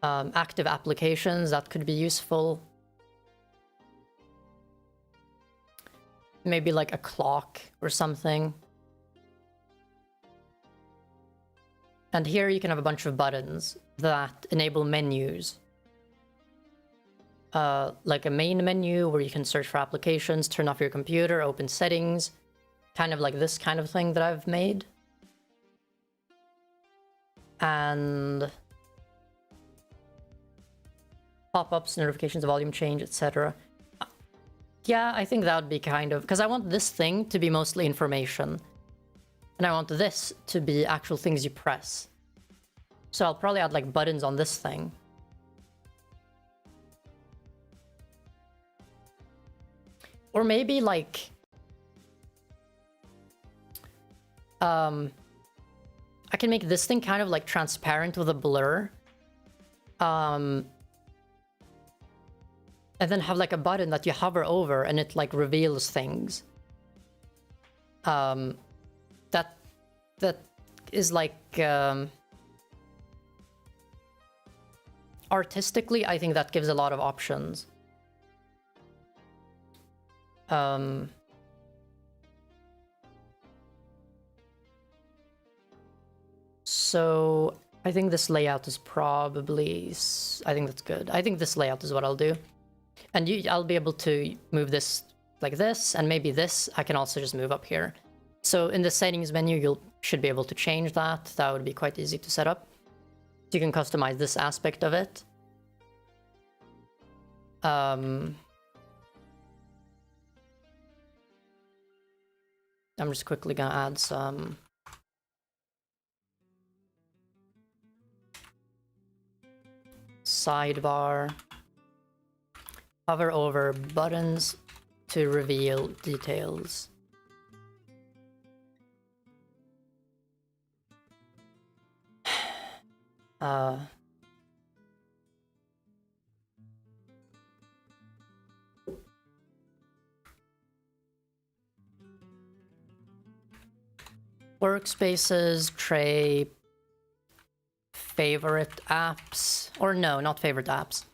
Active applications, that could be useful. Maybe like a clock or something. And here you can have a bunch of buttons that enable menus. Like a main menu where you can search for applications, turn off your computer, open settings. Kind of like this kind of thing that I've made. And pop-ups, notifications, volume change, etc. Yeah, I think that would be kind of... Because I want this thing to be mostly information. And I want this to be actual things you press. So I'll probably add like buttons on this thing. Or maybe like... I can make this thing kind of like transparent with a blur. And then have like a button that you hover over and it like reveals things. That is like... artistically, I think that gives a lot of options. So I think this layout is probably... I think that's good. I think this layout is what I'll do. And I'll be able to move this like this, and maybe this I can also just move up here. So in the settings menu, you should be able to change that. That would be quite easy to set up. You can customize this aspect of it. I'm just quickly gonna add some sidebar. Hover over buttons to reveal details. Workspaces, tray, favorite apps, or no, not favorite apps.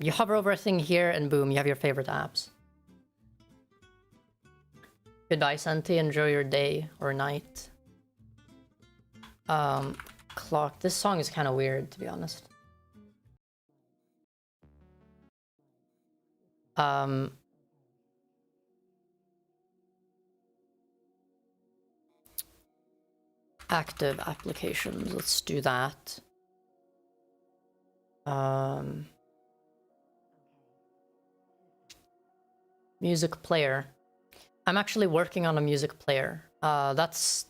You hover over a thing here and boom, you have your favorite apps. Goodbye, Santi. Enjoy your day or night. Clock. This song is kind of weird, to be honest. Active applications. Let's do that. Music player. I'm actually working on a music player. That's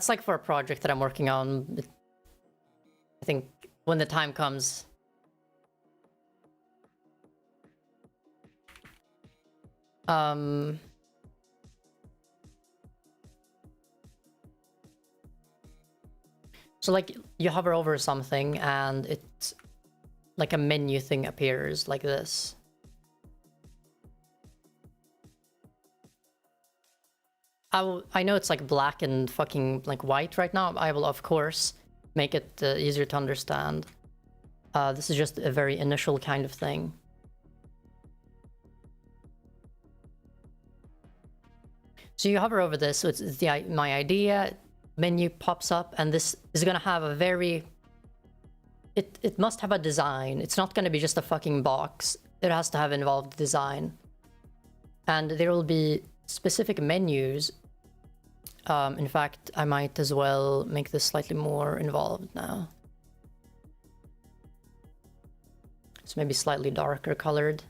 like for a project that I'm working on. I think when the time comes. So like you hover over something and it's like a menu thing appears like this. I know it's like black and fucking like white right now. I will of course make it easier to understand. This is just a very initial kind of thing. So you hover over this, so it's my idea, menu pops up, and this is gonna have a very... It must have a design. It's not gonna be just a fucking box. It has to have involved design. And there will be specific menus. In fact, I might as well make this slightly more involved now. So maybe slightly darker colored.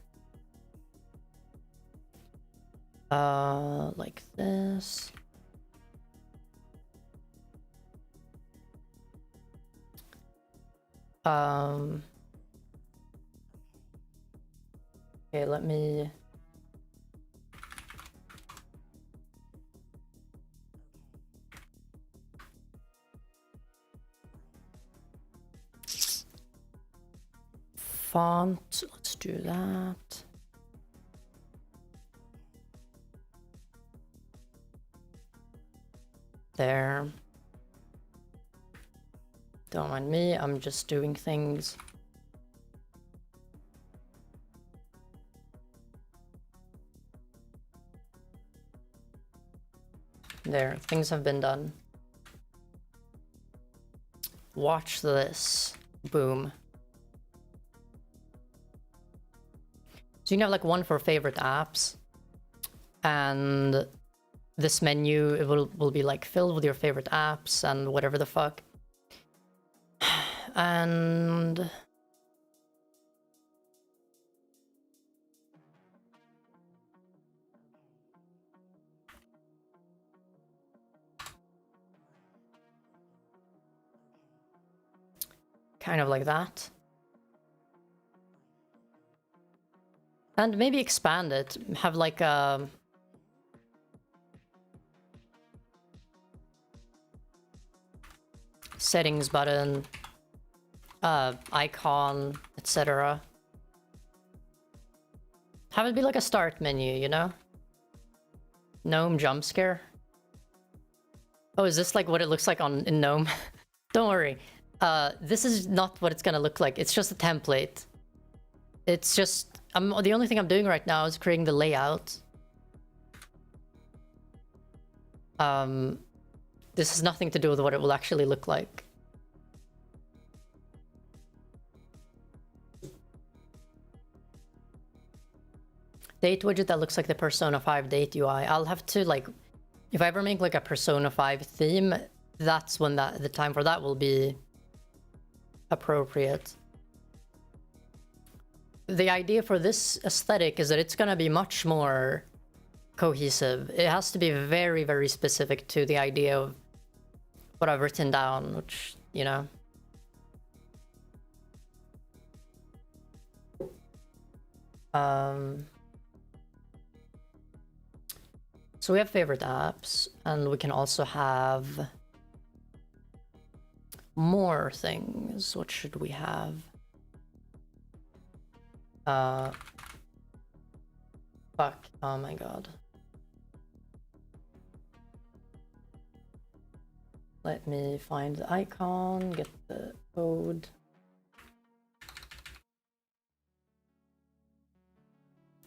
Like this. Okay, let me... Font, let's do that. There. Don't mind me, I'm just doing things. There, things have been done. Watch this. Boom. So you can have like one for favorite apps, and this menu it will be like filled with your favorite apps and whatever the fuck. And kind of like that. And maybe expand it, have like a... settings button, icon, etc. Have it be like a start menu, you know? Gnome jump scare. Oh, is this like what it looks like in Gnome? Don't worry. This is not what it's gonna look like. It's just a template. It's just... the only thing I'm doing right now is creating the layout. This has nothing to do with what it will actually look like. date widget that looks like the Persona 5 date UI. I'll have to, like, if I ever make like a Persona 5 theme, that's when the time for that will be appropriate. The idea for this aesthetic is that it's gonna be much more cohesive. It has to be very, very specific to the idea of what I've written down, which, you know. So we have favorite apps, and we can also have more things. What should we have? Fuck. Oh my god. Let me find the icon, get the code.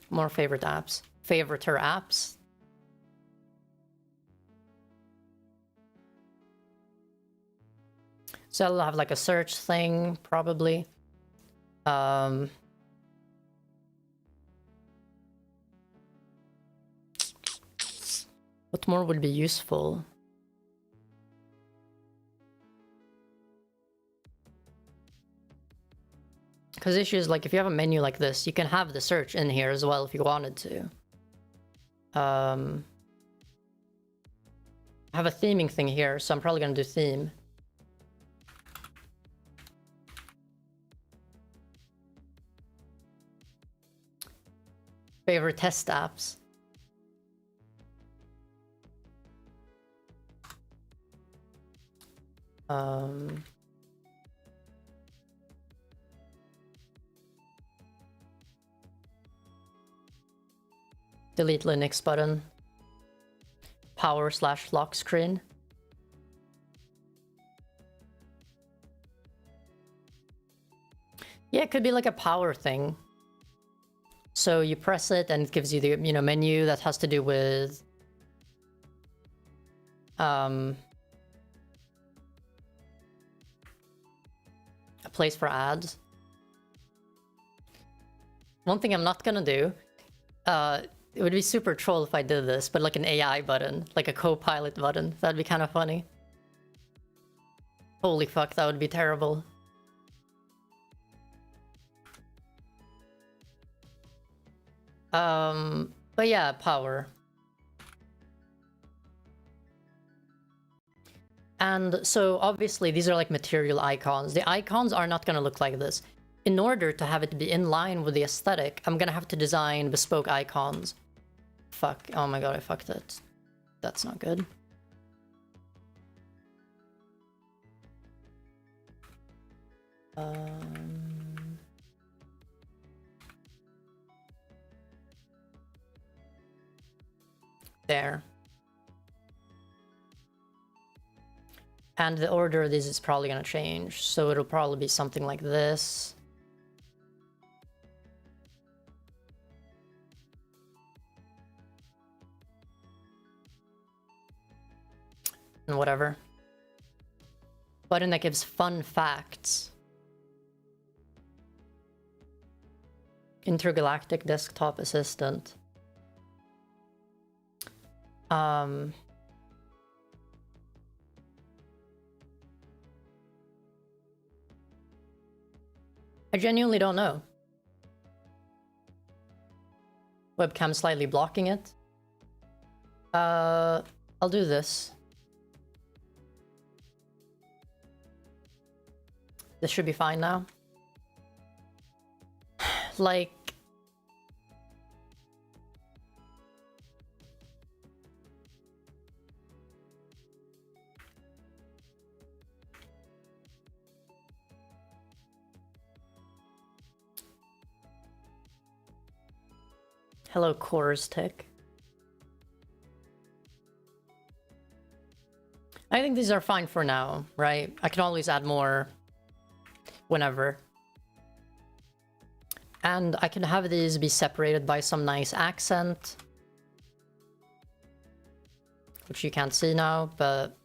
More favorite apps. Favoriter apps. So I'll have like a search thing, probably. What more would be useful? Because the issue is, like, if you have a menu like this, you can have the search in here as well if you wanted to. I have a theming thing here, so I'm probably gonna do theme. Favorite test apps. Delete Linux button. Power/lock screen. Yeah, it could be like a power thing. So you press it and it gives you the, you know, menu that has to do with a place for ads. One thing I'm not gonna do, it would be super troll if I did this, but like an AI button, like a co-pilot button. That'd be kind of funny. Holy fuck, that would be terrible. But yeah, power. And so obviously these are like material icons. The icons are not gonna look like this. In order to have it be in line with the aesthetic, I'm gonna have to design bespoke icons. Fuck, oh my god, I fucked it. That's not good. There. And the order of these is probably gonna change, so it'll probably be something like this. And whatever. Button that gives fun facts. Intergalactic desktop assistant. I genuinely don't know. Webcam slightly blocking it. I'll do this. This should be fine now. Like... Hello, Coors Tech. I think these are fine for now, right? I can always add more whenever. And I can have these be separated by some nice accent. Which you can't see now, but...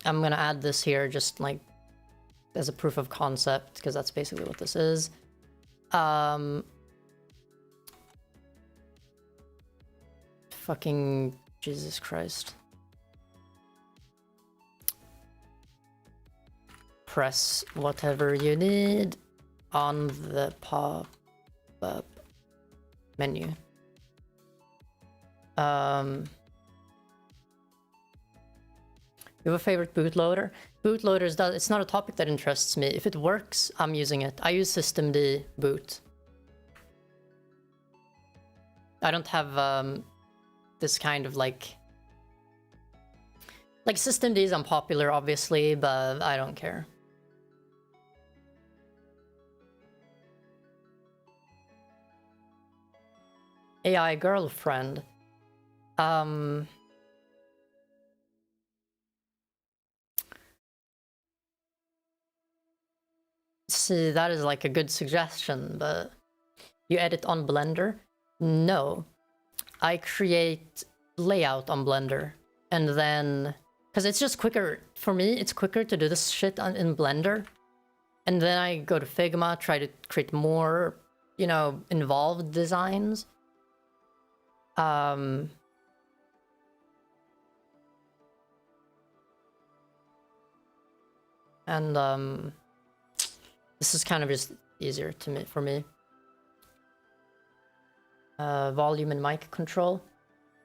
I'm gonna add this here just like as a proof of concept, because that's basically what this is. fucking Jesus Christ. Press whatever you need on the pop-up menu. You have a favorite bootloader? Bootloaders, it's not a topic that interests me. If it works, I'm using it. I use systemd boot. I don't have this kind of like systemd is unpopular, obviously, but I don't care. AI girlfriend. See, that is like a good suggestion, but you edit on Blender? No. I create layout on Blender, and then... Because it's just quicker. For me, it's quicker to do this shit in Blender. And then I go to Figma, try to create more, you know, involved designs. This is kind of just easier for me. Volume and mic control.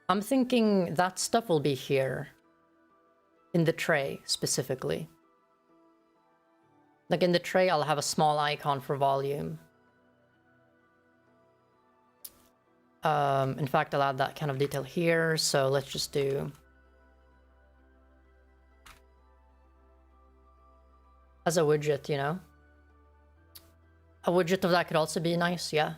I'm thinking that stuff will be here. In the tray, specifically. Like in the tray, I'll have a small icon for volume. In fact, I'll add that kind of detail here, so let's just do... as a widget, you know? A widget of that could also be nice, yeah.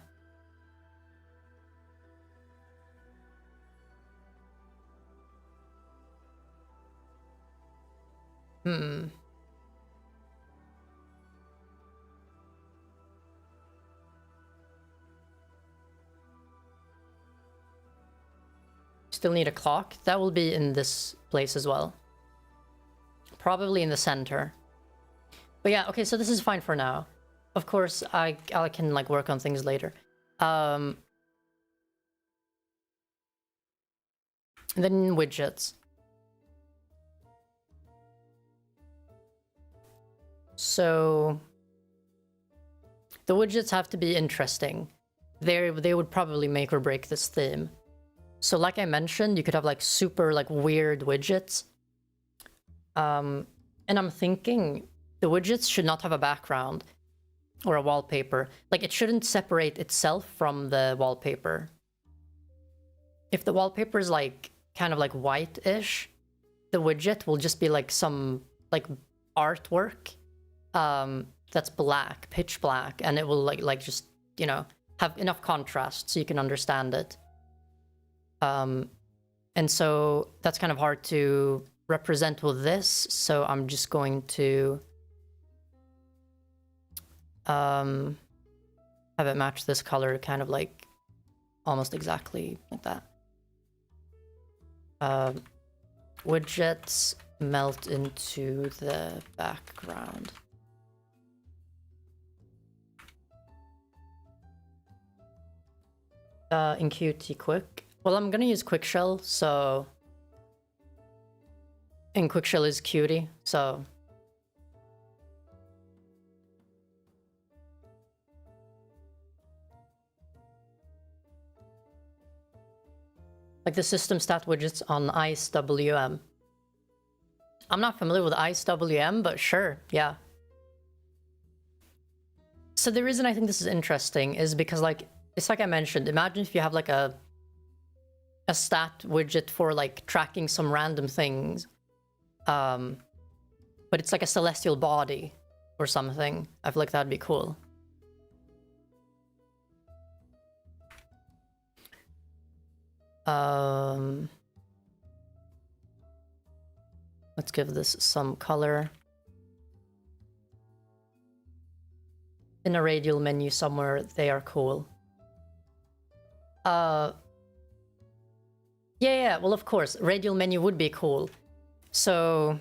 Still need a clock. That will be in this place as well. Probably in the center. But yeah, okay, so this is fine for now. Of course, I can like work on things later. Then widgets. So the widgets have to be interesting. They would probably make or break this theme. So like I mentioned, you could have like super like weird widgets. And I'm thinking the widgets should not have a background or a wallpaper. Like it shouldn't separate itself from the wallpaper. If the wallpaper is like kind of like white-ish, the widget will just be like some like artwork that's black, pitch black, and it will like just, you know, have enough contrast so you can understand it. And so that's kind of hard to represent with this, so I'm just going to have it match this color kind of like almost exactly like that. Widgets melt into the background. In Qt Quick. Well, I'm gonna use Quick Shell, so... And Quick Shell is Qt, so... Like the system stat widgets on IceWM. I'm not familiar with IceWM, but sure, yeah. So the reason I think this is interesting is because, like, it's like I mentioned, imagine if you have like a stat widget for like tracking some random things. But it's like a celestial body or something. I feel like that'd be cool. Let's give this some color. In a radial menu somewhere, they are cool. Yeah, well, of course, radial menu would be cool. So...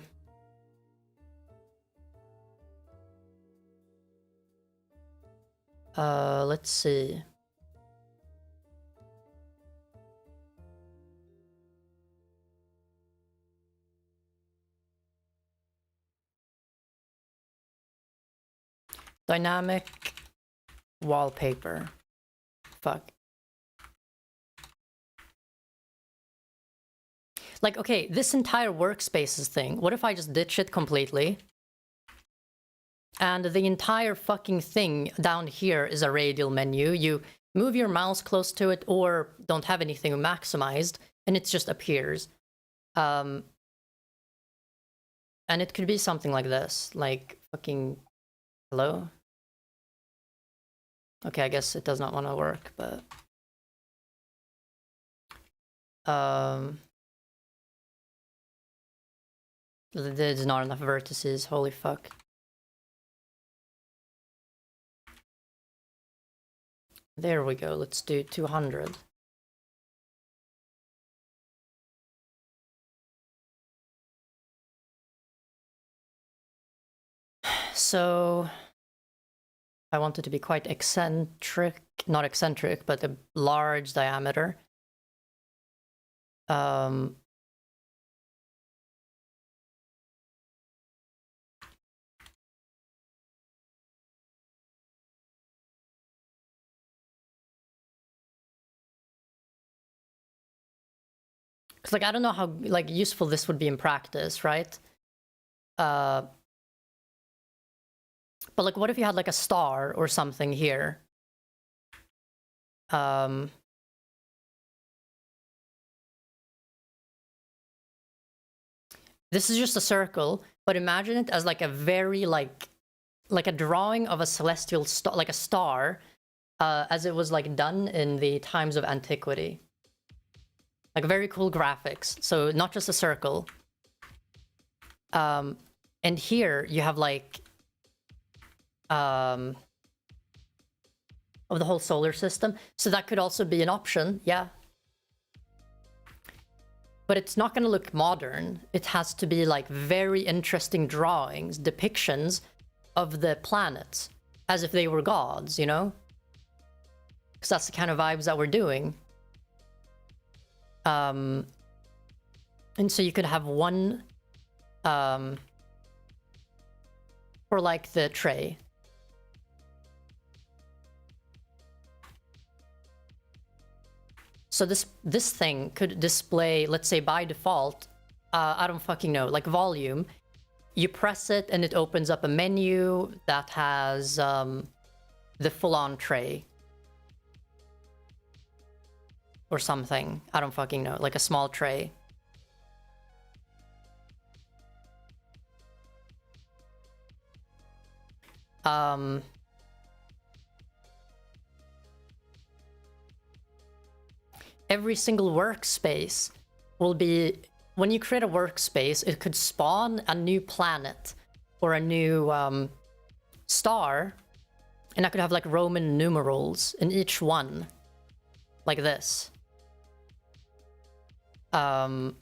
let's see. Dynamic wallpaper. Fuck. Like, okay, this entire workspaces thing, what if I just ditch it completely? And the entire fucking thing down here is a radial menu. You move your mouse close to it or don't have anything maximized, and it just appears. And it could be something like this, like fucking, hello? Okay, I guess it does not want to work, but... There's not enough vertices, holy fuck. There we go, let's do 200. So... I want it to be quite eccentric, not eccentric, but a large diameter. Cause like, I don't know how like useful this would be in practice, right? But like, what if you had like a star or something here? This is just a circle, but imagine it as like a very like a drawing of a celestial star, like a star, as it was like done in the times of antiquity. Like very cool graphics. So not just a circle. And here you have like of the whole solar system. So that could also be an option, yeah. But it's not gonna look modern. It has to be like very interesting drawings, depictions of the planets as if they were gods, you know? Because that's the kind of vibes that we're doing. And so you could have one for like the tray. So this thing could display, let's say by default, I don't fucking know, like volume. You press it and it opens up a menu that has the full-on tray. Or something. I don't fucking know. Like a small tray. Every single workspace will be... When you create a workspace, it could spawn a new planet or a new star. And I could have like Roman numerals in each one. Like this. And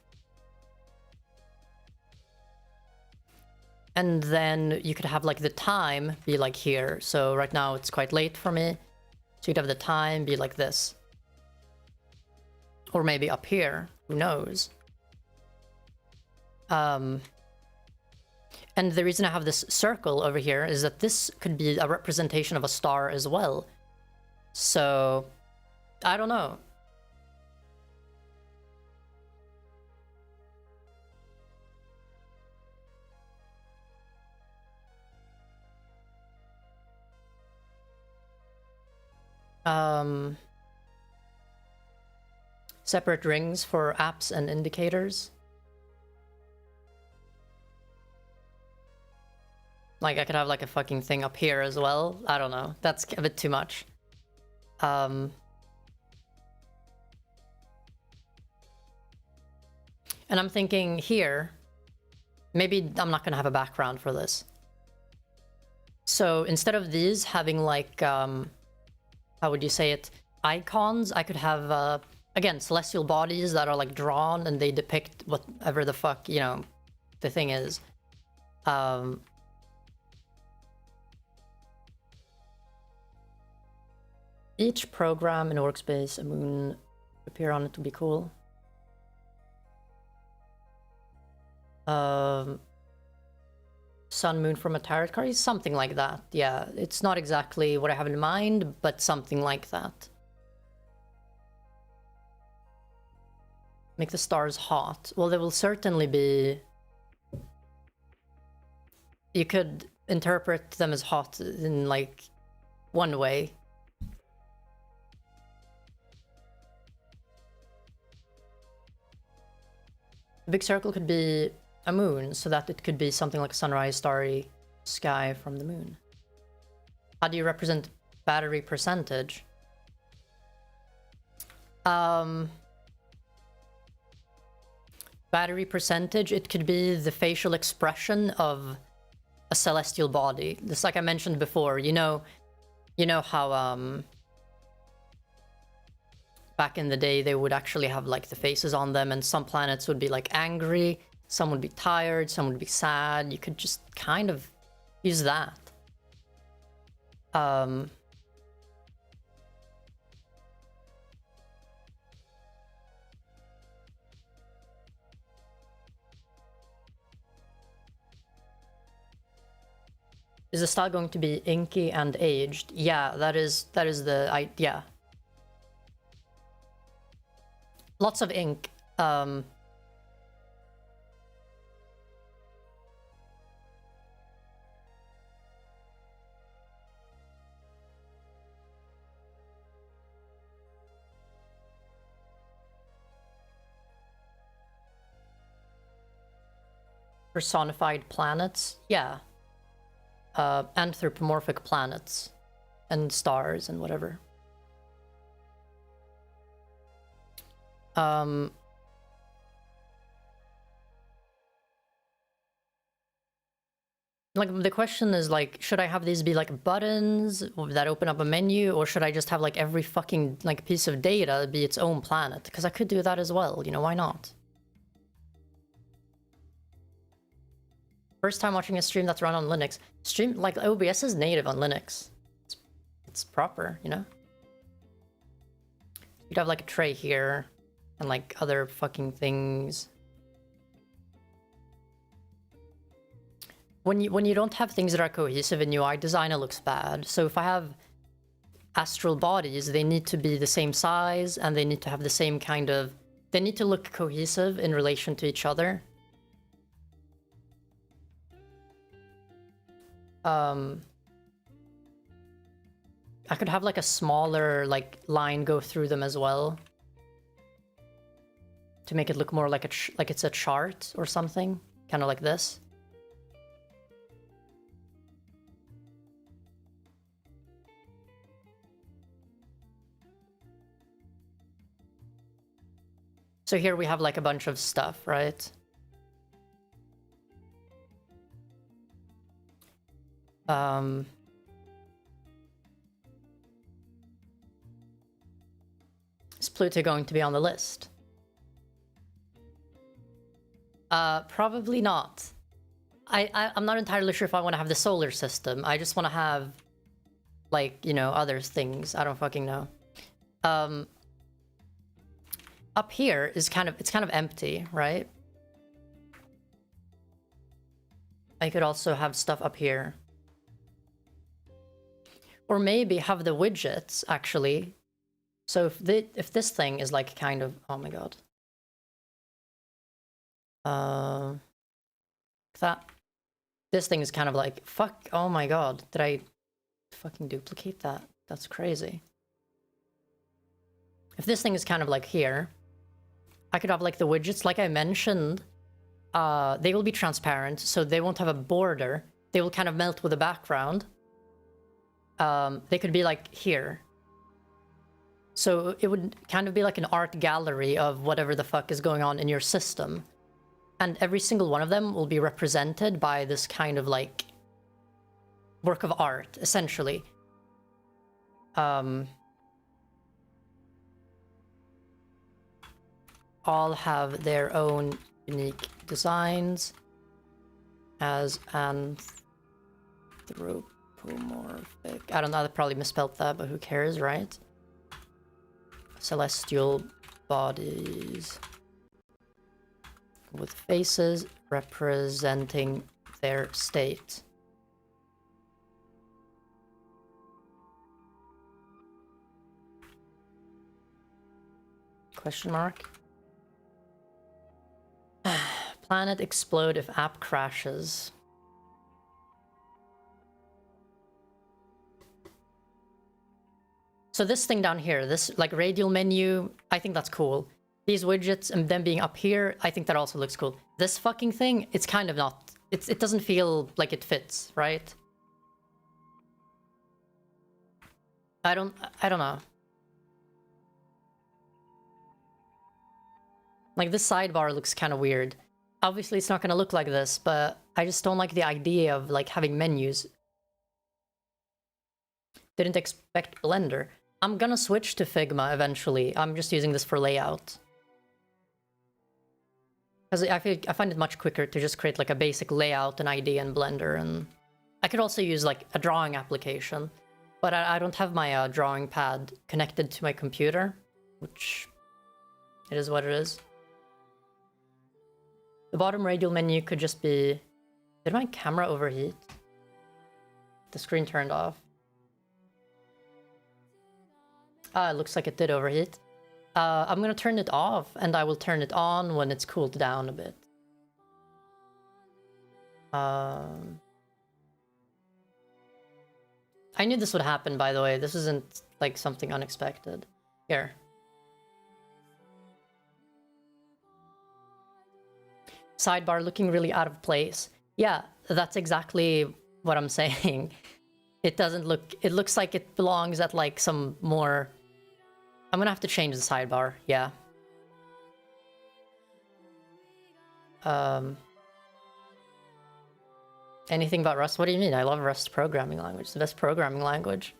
then you could have like the time be like here. So right now it's quite late for me. So you'd have the time be like this. Or maybe up here, who knows? And the reason I have this circle over here is that this could be a representation of a star as well. So, I don't know. Separate rings for apps and indicators. Like I could have like a fucking thing up here as well. I don't know. That's a bit too much. And I'm thinking here, maybe I'm not gonna have a background for this. So instead of these having like, how would you say it? Icons, I could have, again, celestial bodies that are like drawn and they depict whatever the fuck, you know, the thing is. Each program in a workspace, a moon appear on it would be cool. Sun, moon from a tarot card? Something like that, yeah. It's not exactly what I have in mind, but something like that. Make the stars hot. Well, they will certainly be... You could interpret them as hot in, like, one way. The big circle could be a moon, so that it could be something like a sunrise, starry sky from the moon. How do you represent battery percentage? Battery percentage, it could be the facial expression of a celestial body. Just like I mentioned before, you know how back in the day they would actually have like the faces on them, and some planets would be like angry, some would be tired, some would be sad. You could just kind of use that. Is the style going to be inky and aged? Yeah, that is the yeah. Lots of ink. Personified planets? Yeah. Anthropomorphic planets and stars and whatever. Like, the question is, like, should I have these be, like, buttons that open up a menu, or should I just have, like, every fucking, like, piece of data be its own planet? Because I could do that as well, you know, why not? First time watching a stream that's run on Linux. Stream, like, OBS is native on Linux. It's proper, you know? You'd have, like, a tray here, and, like, other fucking things. When you don't have things that are cohesive in UI design, it looks bad. So if I have astral bodies, they need to be the same size, and they need to have the same kind of... They need to look cohesive in relation to each other. I could have like a smaller like line go through them as well, to make it look more like like it's a chart or something, kind of like this. So here we have like a bunch of stuff, right? Is Pluto going to be on the list? Probably not. I'm not entirely sure if I want to have the solar system. I just want to have, like, you know, other things. I don't fucking know. Up here is it's kind of empty, right? I could also have stuff up here. Or maybe have the widgets, actually. So if this thing is like kind of... Oh my god. That... This thing is kind of like... Fuck, oh my god. Did I fucking duplicate that? That's crazy. If this thing is kind of like here, I could have like the widgets, like I mentioned. They will be transparent, so they won't have a border. They will kind of melt with the background. They could be like here. So it would kind of be like an art gallery of whatever the fuck is going on in your system. And every single one of them will be represented by this kind of like work of art, essentially. All have their own unique designs as anthropomorphic. I don't know, I probably misspelled that, but who cares, right? Celestial bodies with faces representing their state. Question mark? Planet explode if app crashes. So this thing down here, this like radial menu, I think that's cool. These widgets and them being up here, I think that also looks cool. This fucking thing, it's kind of not. It doesn't feel like it fits, right? I don't know. Like this sidebar looks kind of weird. Obviously it's not gonna look like this, but I just don't like the idea of like having menus. Didn't expect Blender. I'm gonna switch to Figma eventually. I'm just using this for layout. Because I find it much quicker to just create like a basic layout and ID in Blender, and I could also use like a drawing application, but I don't have my drawing pad connected to my computer, which it is what it is. The bottom radial menu could just be... Did my camera overheat? The screen turned off. Ah, it looks like it did overheat. I'm gonna turn it off, and I will turn it on when it's cooled down a bit. I knew this would happen, by the way. This isn't, like, something unexpected. Here. Sidebar looking really out of place. Yeah, that's exactly what I'm saying. It doesn't look... It looks like it belongs at, like, some more... I'm gonna have to change the sidebar, yeah. Anything about Rust? What do you mean? I love Rust programming language. It's the best programming language.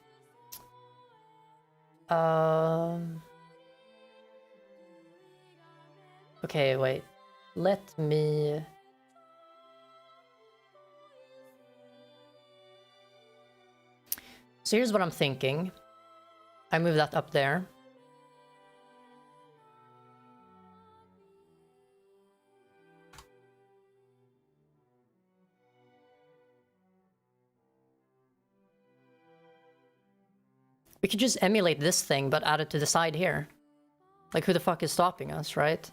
Okay, wait. Let me... So here's what I'm thinking. I move that up there. We could just emulate this thing, but add it to the side here. Like, who the fuck is stopping us, right?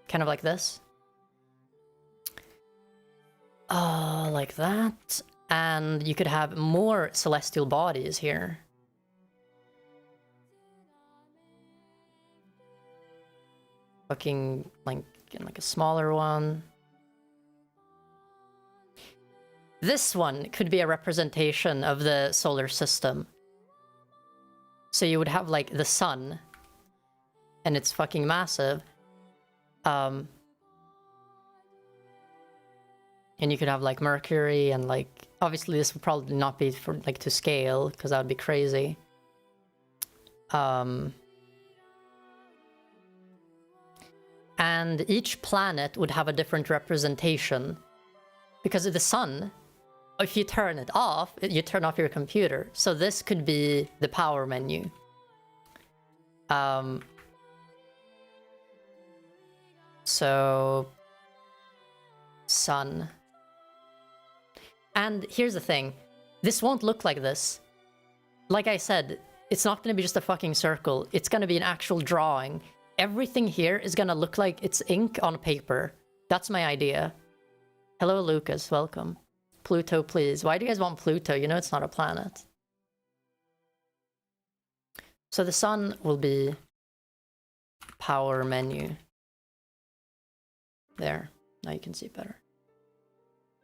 Kind of like this. Like that. And you could have more celestial bodies here. Fucking, like a smaller one. This one could be a representation of the solar system. So you would have, like, the sun. And it's fucking massive. And you could have, like, Mercury and, like... Obviously, this would probably not be for, like, to scale, because that would be crazy. And each planet would have a different representation. Because of the sun... If you turn it off, you turn off your computer. So this could be the power menu. So... Sun. And here's the thing. This won't look like this. Like I said, it's not gonna be just a fucking circle. It's gonna be an actual drawing. Everything here is gonna look like it's ink on paper. That's my idea. Hello, Lucas. Welcome. Pluto, please. Why do you guys want Pluto? You know it's not a planet. So the sun will be power menu. There. Now you can see it better.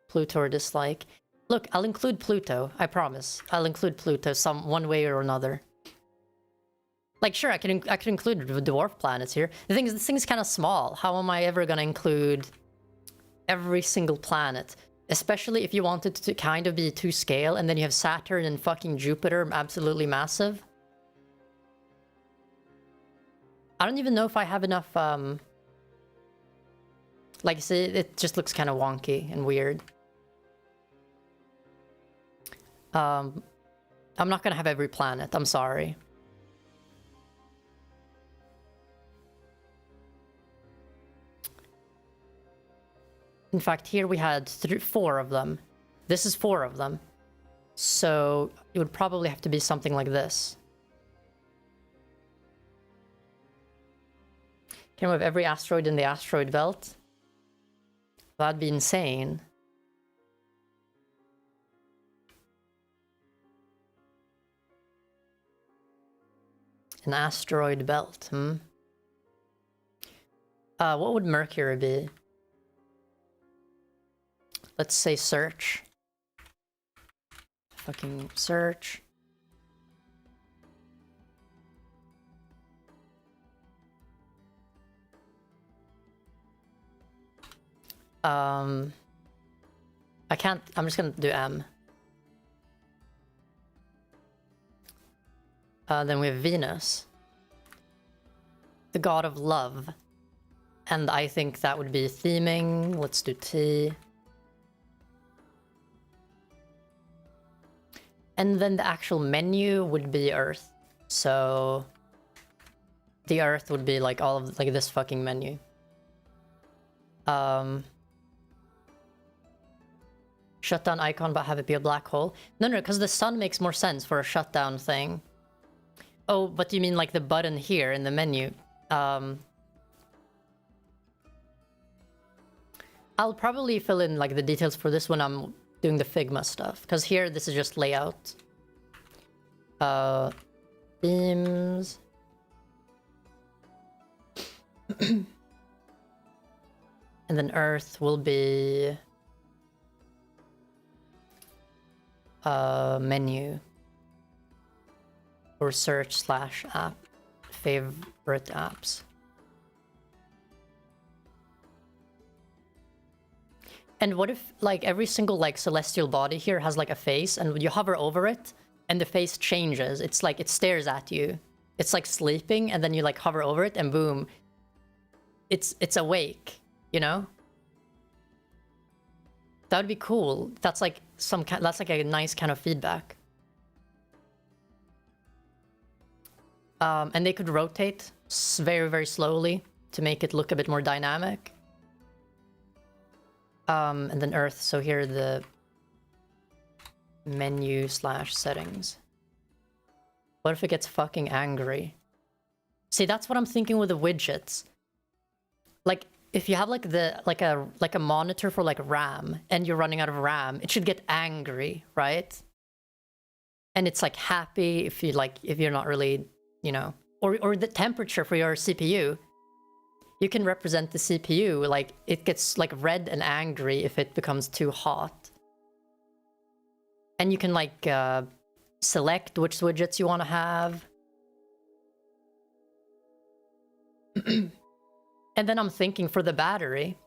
Pluto or dislike. Look, I'll include Pluto. I promise. I'll include Pluto one way or another. Like, sure, I can include the dwarf planets here. The thing is, this thing's kind of small. How am I ever gonna include every single planet? Especially if you want it to kind of be to scale, and then you have Saturn and fucking Jupiter, absolutely massive. I don't even know if I have enough, like, see, it just looks kind of wonky and weird. I'm not gonna have every planet, I'm sorry. In fact, here we had 4 of them. This is 4 of them. So it would probably have to be something like this. Can we have every asteroid in the asteroid belt? That'd be insane. An asteroid belt, what would Mercury be? Let's say search. Fucking search. I can't, I'm just gonna do M. Then we have Venus. The god of love. And I think that would be theming. Let's do T. And then the actual menu would be Earth. So the Earth would be like all of like this fucking menu. Shutdown icon, but have it be a black hole. No, because the sun makes more sense for a shutdown thing. Oh, but you mean like the button here in the menu? I'll probably fill in like the details for this when I'm doing the Figma stuff, because here this is just layout. Themes. And then Earth will be menu or search/app favorite apps. And what if like every single like celestial body here has like a face, and when you hover over it and the face changes, it's like it stares at you. It's like sleeping, and then you like hover over it and boom, it's awake, you know? That would be cool. That's like that's like a nice kind of feedback. And they could rotate very, very slowly to make it look a bit more dynamic. And then Earth, so here are the menu/settings. What if it gets fucking angry? See, that's what I'm thinking with the widgets. Like, if you have like like a monitor for like RAM and you're running out of RAM, it should get angry, right? And it's like happy if you're not really, you know, or the temperature for your CPU. You can represent the CPU, like it gets like red and angry if it becomes too hot. And you can like select which widgets you want to have. And then I'm thinking for the battery,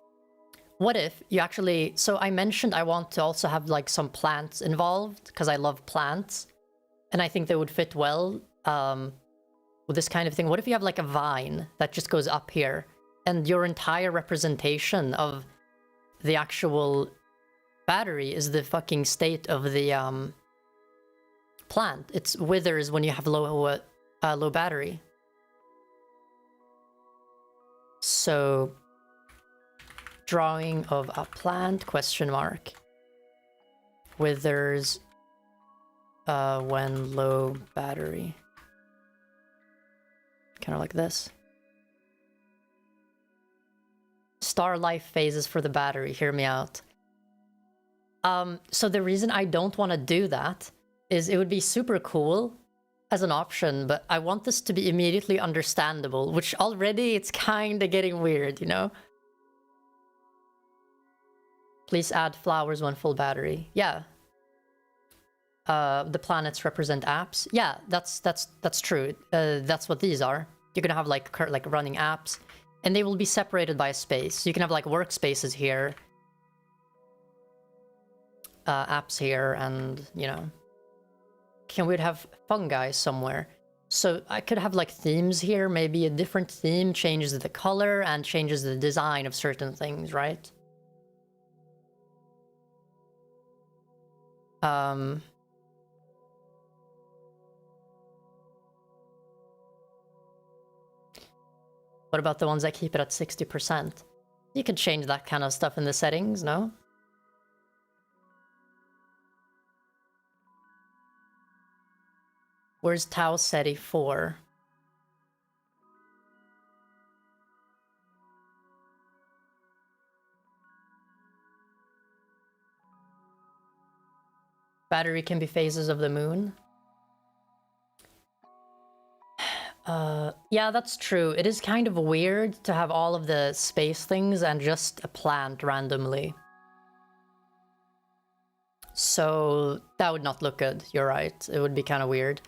what if you actually, so I mentioned I want to also have like some plants involved because I love plants and I think they would fit well with this kind of thing. What if you have like a vine that just goes up here and your entire representation of the actual battery is the fucking state of the plant? It withers when you have low battery. So, drawing of a plant, question mark. Withers when low battery. Kind of like this. Star life phases for the battery, hear me out. So the reason I don't want to do that is it would be super cool as an option, but I want this to be immediately understandable, which already it's kind of getting weird, you know? Please add flowers when full battery. Yeah. The planets represent apps. Yeah, that's true. That's what these are. You're gonna have like running apps, and they will be separated by a space. So you can have like workspaces here, apps here, and you know. Can we have fungi somewhere? So I could have like themes here. Maybe a different theme changes the color and changes the design of certain things, right? What about the ones that keep it at 60%? You could change that kind of stuff in the settings, no? Where's Tau SETI 4? Battery can be phases of the moon. Yeah, that's true. It is kind of weird to have all of the space things and just a plant randomly. So that would not look good, you're right. It would be kind of weird.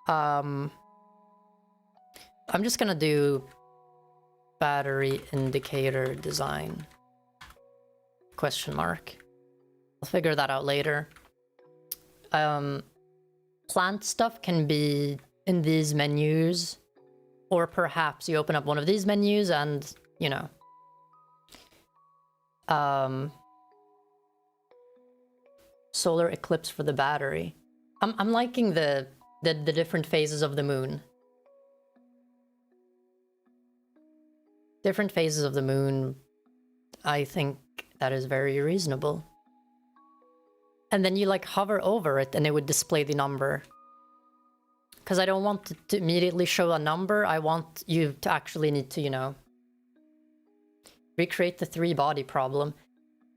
I'm just gonna do battery indicator design. Question mark. I'll figure that out later. Plant stuff can be in these menus, or perhaps you open up one of these menus and, you know, solar eclipse for the battery. I'm liking the different phases of the moon. Different phases of the moon, I think that is very reasonable. And then you like hover over it and it would display the number. Because I don't want it to immediately show a number, I want you to actually need to, you know, recreate the 3-body problem.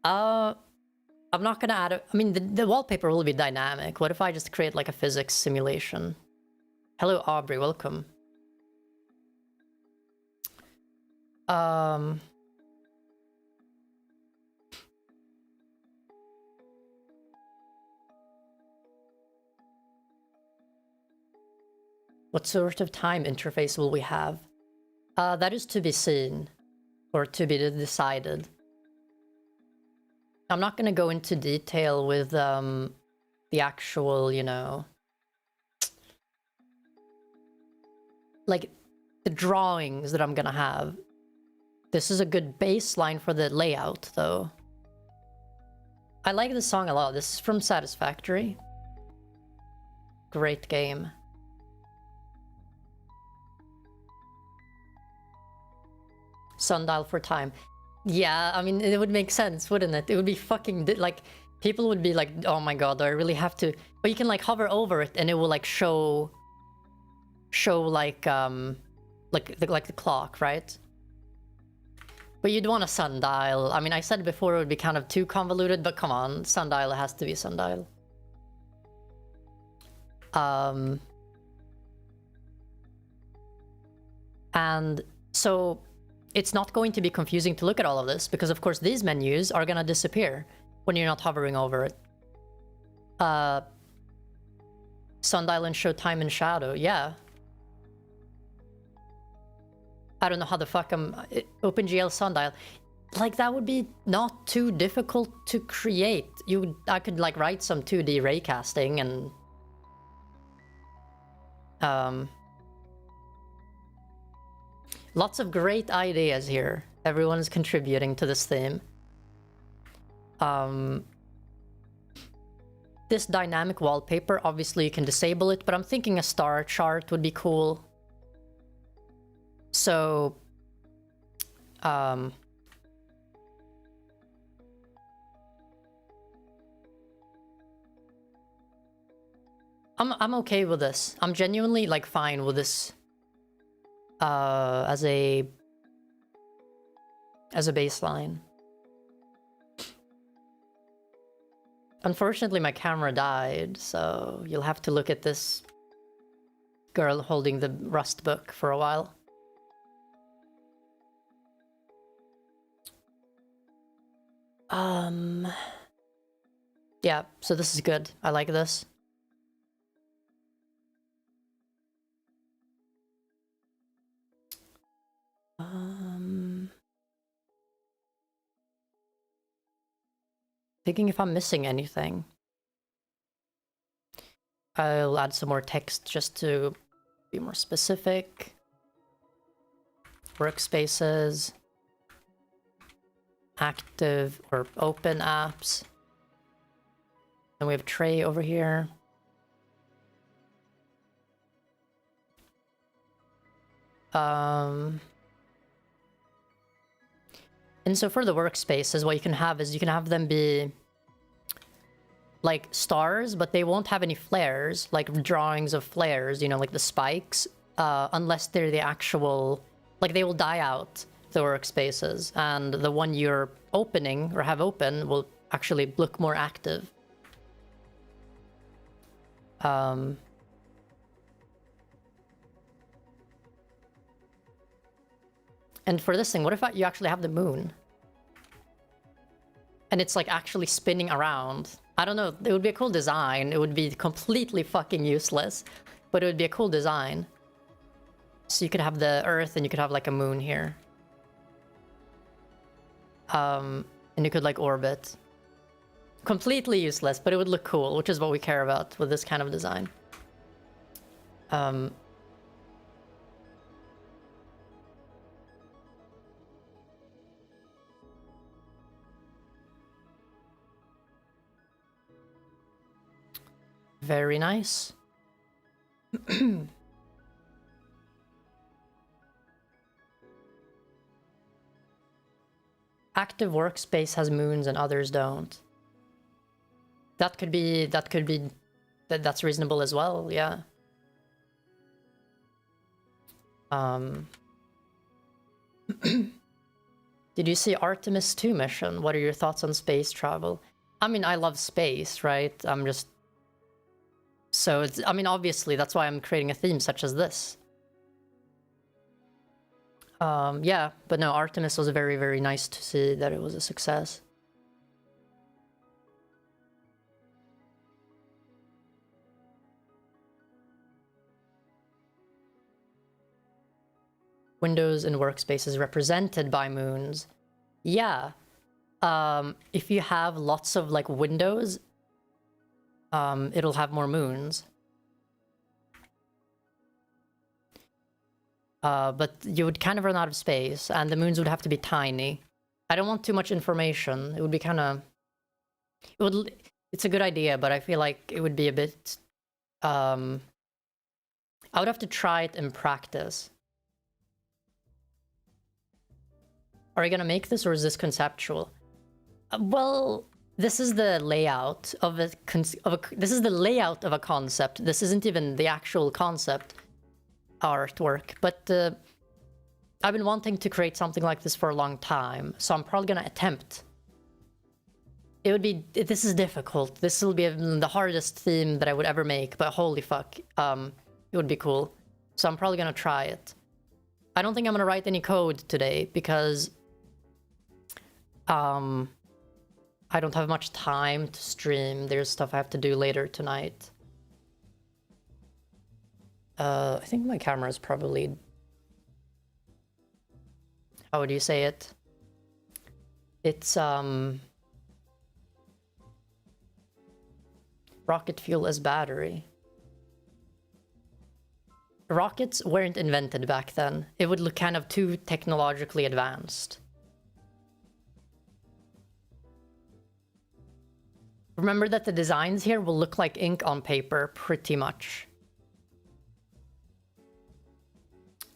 I'm not gonna add I mean, the wallpaper will be dynamic. What if I just create like a physics simulation? Hello, Aubrey, welcome. What sort of time interface will we have? That is to be seen, or to be decided. I'm not gonna go into detail with the actual, you know, like the drawings that I'm gonna have. This is a good baseline for the layout, though. I like this song a lot. This is from Satisfactory. Great game. Sundial for time. Yeah, I mean, it would make sense, wouldn't it? It would be fucking, like, people would be like, oh my god, do I really have to... But you can, like, hover over it and it will, like, show like, the clock, right? But you'd want a sundial. I mean, I said before it would be kind of too convoluted, but come on, sundial has to be sundial. And so it's not going to be confusing to look at all of this, because of course these menus are gonna disappear when you're not hovering over it. Sundial and show time and shadow, yeah. I don't know how the fuck I'm... OpenGL sundial. Like, that would be not too difficult to create. I could, like, write some 2D raycasting and... Lots of great ideas here. Everyone's contributing to this theme. This dynamic wallpaper, obviously you can disable it, but I'm thinking a star chart would be cool. So, I'm okay with this. I'm genuinely, like, fine with this as a baseline. Unfortunately, my camera died, so you'll have to look at this girl holding the Rust book for a while. Yeah, so this is good. I like this. Thinking if I'm missing anything. I'll add some more text just to be more specific. Workspaces. Active or open apps. And we have tray over here. And so for the workspaces, what you can have is you can have them be like stars, but they won't have any flares, like drawings of flares, you know, like the spikes, unless they're the actual, like they will die out, the workspaces, and the one you're opening or have open will actually look more active. And for this thing, what if you actually have the moon? And it's like actually spinning around. I don't know, it would be a cool design. It would be completely fucking useless, but it would be a cool design. So you could have the Earth and you could have like a moon here. And you could like orbit. Completely useless, but it would look cool, which is what we care about with this kind of design. Very nice. Active workspace has moons and others don't. That's reasonable as well, yeah. Did you see Artemis 2 mission? What are your thoughts on space travel? I mean, I love space, right? So it's, I mean, obviously that's why I'm creating a theme such as this. Yeah, but no, Artemis was very, very nice to see that it was a success. Windows and workspaces represented by moons. Yeah. If you have lots of like windows, it'll have more moons. But you would kind of run out of space, and the moons would have to be tiny. I don't want too much information. It would be kind of... It's a good idea, but I feel like it would be a bit... I would have to try it in practice. Are you gonna make this, or is this conceptual? Well, this is the layout of a this is the layout of a concept. This isn't even the actual concept artwork, but I've been wanting to create something like this for a long time, so I'm probably gonna attempt. It would be... This is difficult. This will be the hardest theme that I would ever make, but holy fuck, it would be cool. So I'm probably gonna try it. I don't think I'm gonna write any code today, because I don't have much time to stream. There's stuff I have to do later tonight. I think my camera is probably... How would you say it? It's, rocket fuel as battery. Rockets weren't invented back then. It would look kind of too technologically advanced. Remember that the designs here will look like ink on paper, pretty much.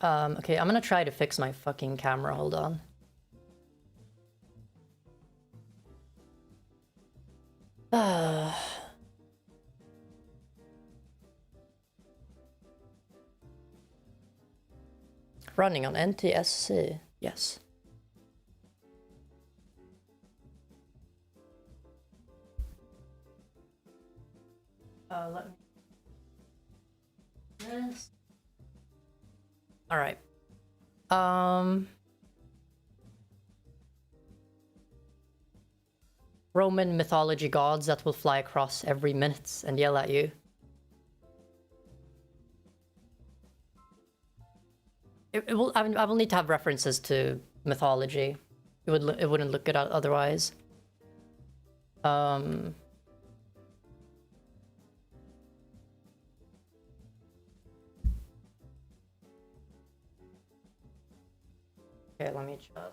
Okay, I'm gonna try to fix my fucking camera, hold on. Running on NTSC, yes. Let me... This. All right. Roman mythology gods that will fly across every minute and yell at you. It will. I will need to have references to mythology. It wouldn't look good otherwise. Okay, let me check.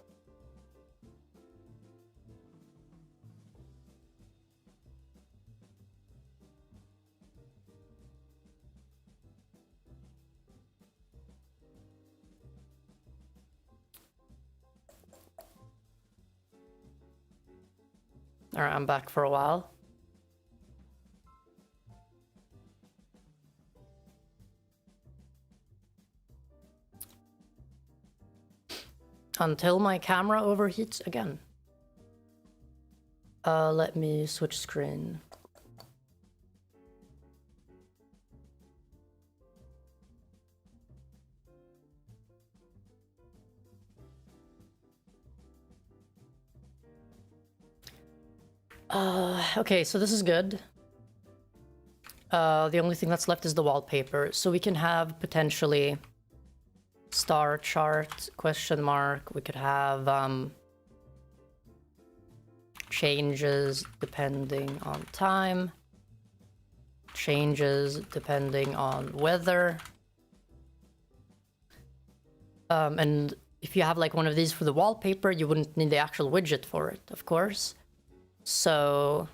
Alright, I'm back for a while. Until my camera overheats again. Let me switch screen. Okay, so this is good. The only thing that's left is the wallpaper. So we can have potentially star chart, question mark. We could have changes depending on time. Changes depending on weather. And if you have like one of these for the wallpaper, you wouldn't need the actual widget for it, of course. So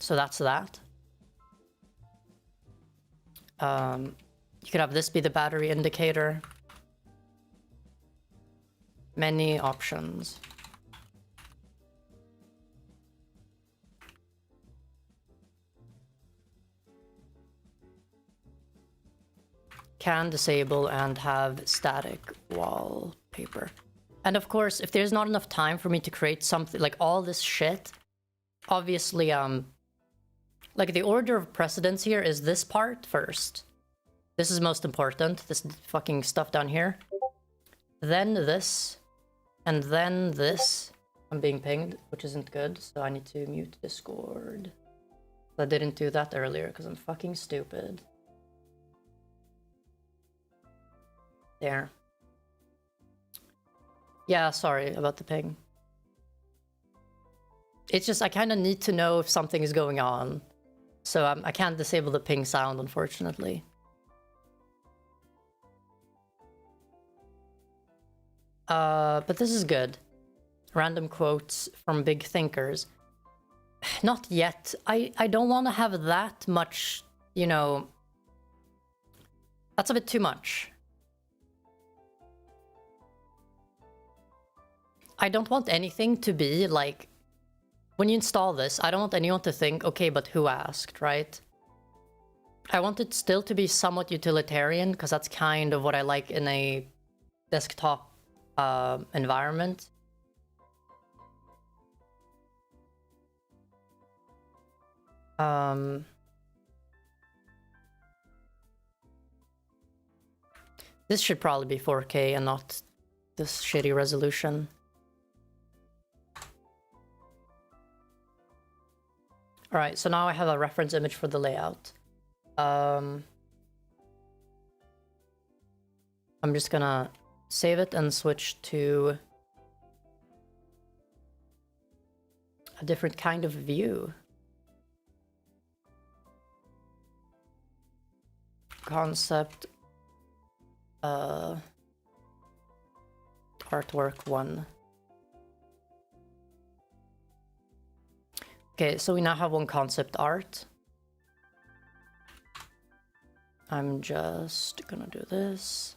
that's that. You could have this be the battery indicator. Many options. Can disable and have static wallpaper. And of course, if there's not enough time for me to create something like all this shit, obviously, like the order of precedence here is this part first. This is most important, this fucking stuff down here. Then this, and then this. I'm being pinged, which isn't good, so I need to mute Discord. I didn't do that earlier because I'm fucking stupid. There. Yeah, sorry about the ping. It's just I kind of need to know if something is going on. So I can't disable the ping sound, unfortunately. But this is good. Random quotes from big thinkers. Not yet. I don't want to have that much, you know... That's a bit too much. I don't want anything to be like... When you install this, I don't want anyone to think, okay, but who asked, right? I want it still to be somewhat utilitarian, because that's kind of what I like in a desktop environment. This should probably be 4K and not this shitty resolution. Alright, so now I have a reference image for the layout. I'm just gonna save it and switch to a different kind of view. Concept artwork 1. Okay, so we now have one concept art. I'm just gonna do this.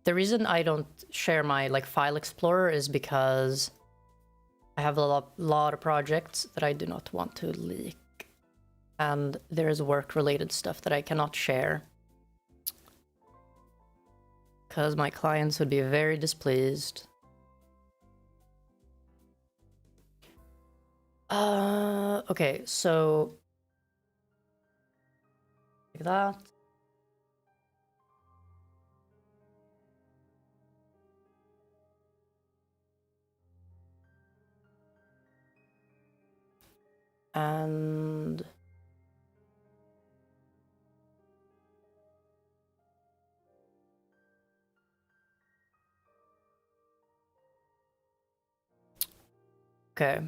The reason I don't share my file explorer is because I have a lot of projects that I do not want to leak. And there is work-related stuff that I cannot share. Because my clients would be very displeased. Okay, so... like that. And... okay.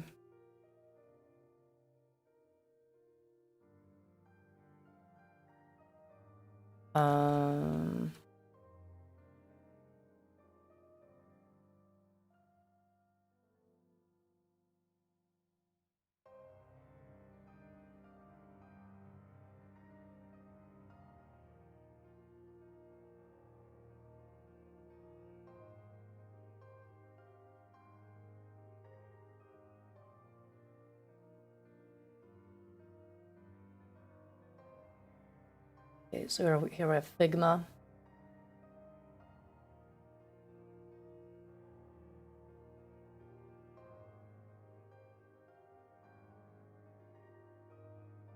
Okay, so here we have Figma.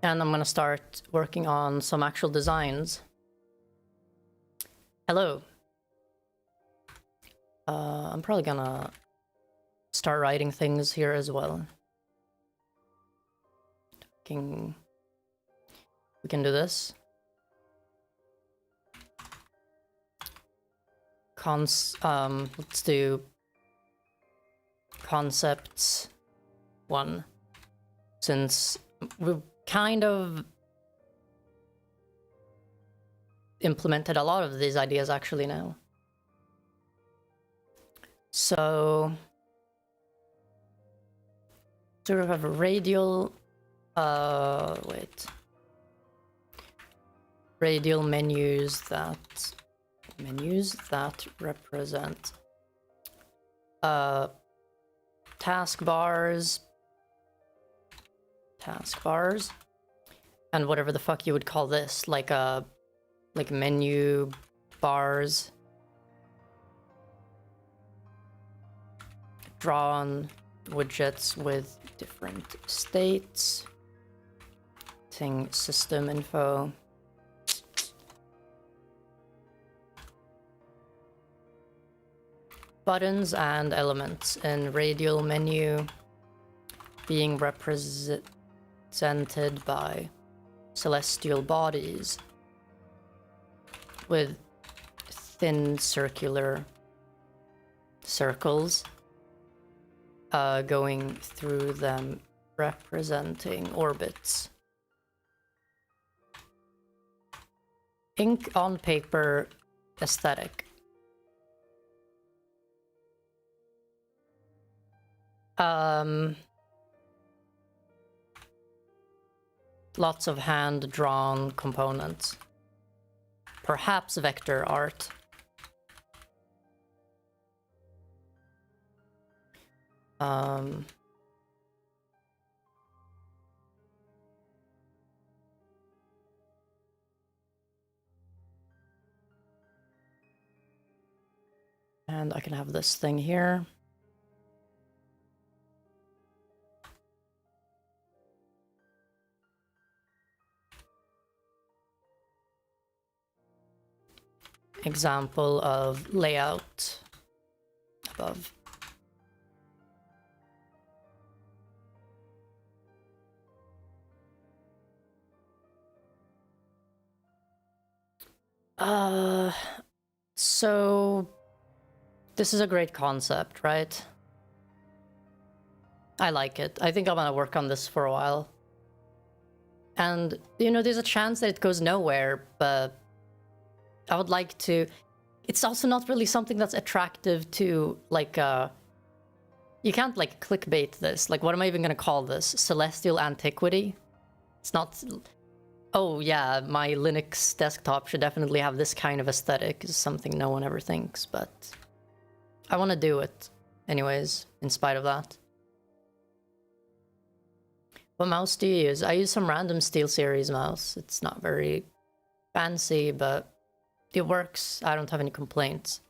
And I'm gonna start working on some actual designs. Hello. I'm probably gonna start writing things here as well. We can do this. Let's do concepts 1, since we've kind of implemented a lot of these ideas actually now. So sort of have a radial, radial menus that represent taskbars, and whatever the fuck you would call this, like menu bars, drawn widgets with different states, system info. Buttons and elements in radial menu being represented by celestial bodies with thin circular circles going through them, representing orbits. Ink on paper aesthetic. Lots of hand-drawn components. Perhaps vector art. And I can have this thing here. Example of layout above. So this is a great concept, right? I like it. I think I'm gonna work on this for a while. And, you know, there's a chance that it goes nowhere, but I would like to... It's also not really something that's attractive to, like, you can't, like, clickbait this. Like, what am I even gonna call this? Celestial antiquity? It's not... Oh, yeah, my Linux desktop should definitely have this kind of aesthetic. Is something no one ever thinks, but... I want to do it, anyways, in spite of that. What mouse do you use? I use some random SteelSeries mouse. It's not very fancy, but it works. I don't have any complaints.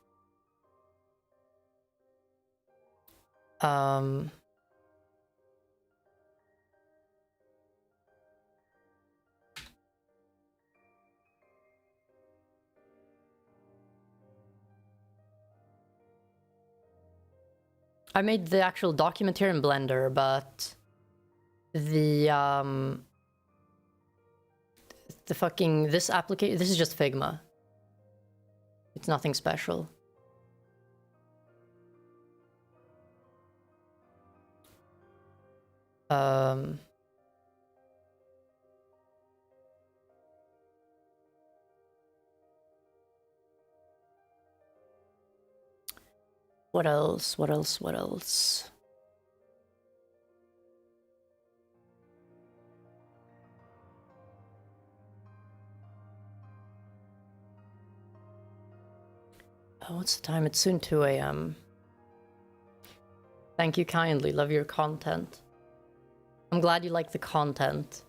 I made the actual document here in Blender, but the fucking, this application, this is just Figma. It's nothing special. What else? What else? What else? Oh, what's the time? It's soon 2 a.m. Thank you kindly. Love your content. I'm glad you like the content.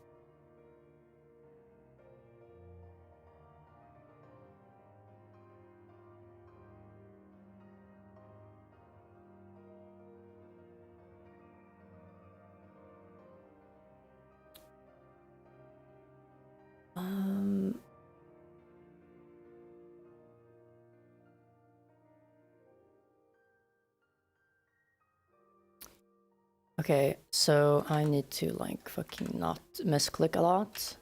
Okay, so I need to like fucking not misclick a lot.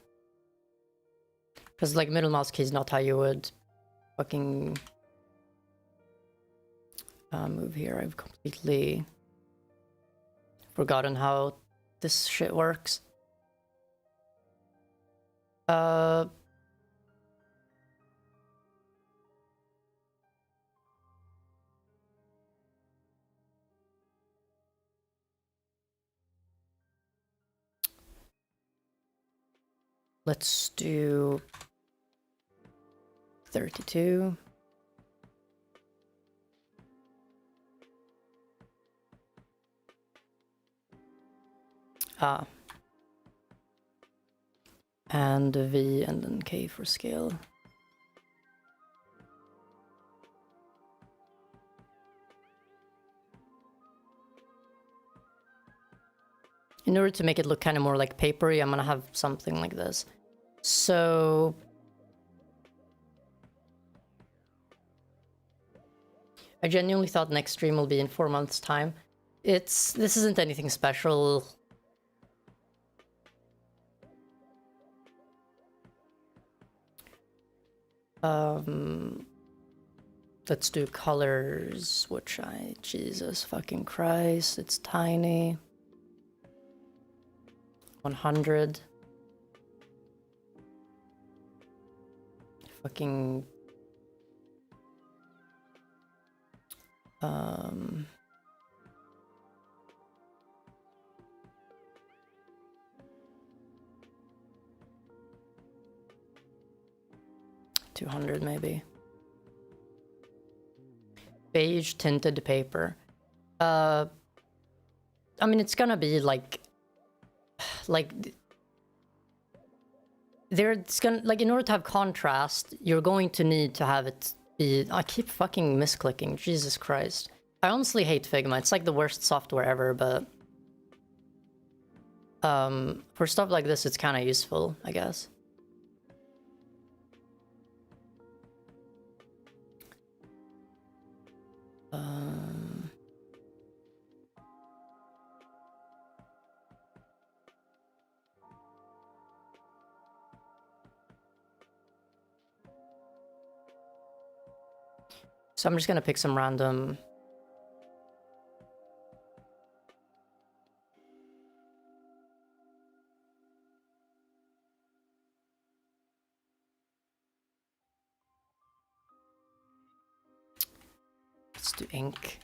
Because like middle mouse key is not how you would fucking move here. I've completely forgotten how this shit works. Let's do 32. And a V and then K for scale. In order to make it look kind of more like papery, I'm gonna have something like this. So I genuinely thought next stream will be in 4 months' time. This isn't anything special. Let's do colors, Jesus fucking Christ, it's tiny. 100. Fucking... 200 maybe. Beige tinted paper. I mean, it's gonna be like there's gonna, like, in order to have contrast, you're going to need to have it be... I keep fucking misclicking, Jesus Christ. I honestly hate Figma, it's like the worst software ever, but for stuff like this, it's kind of useful, I guess. So I'm just gonna pick some random... Let's do ink.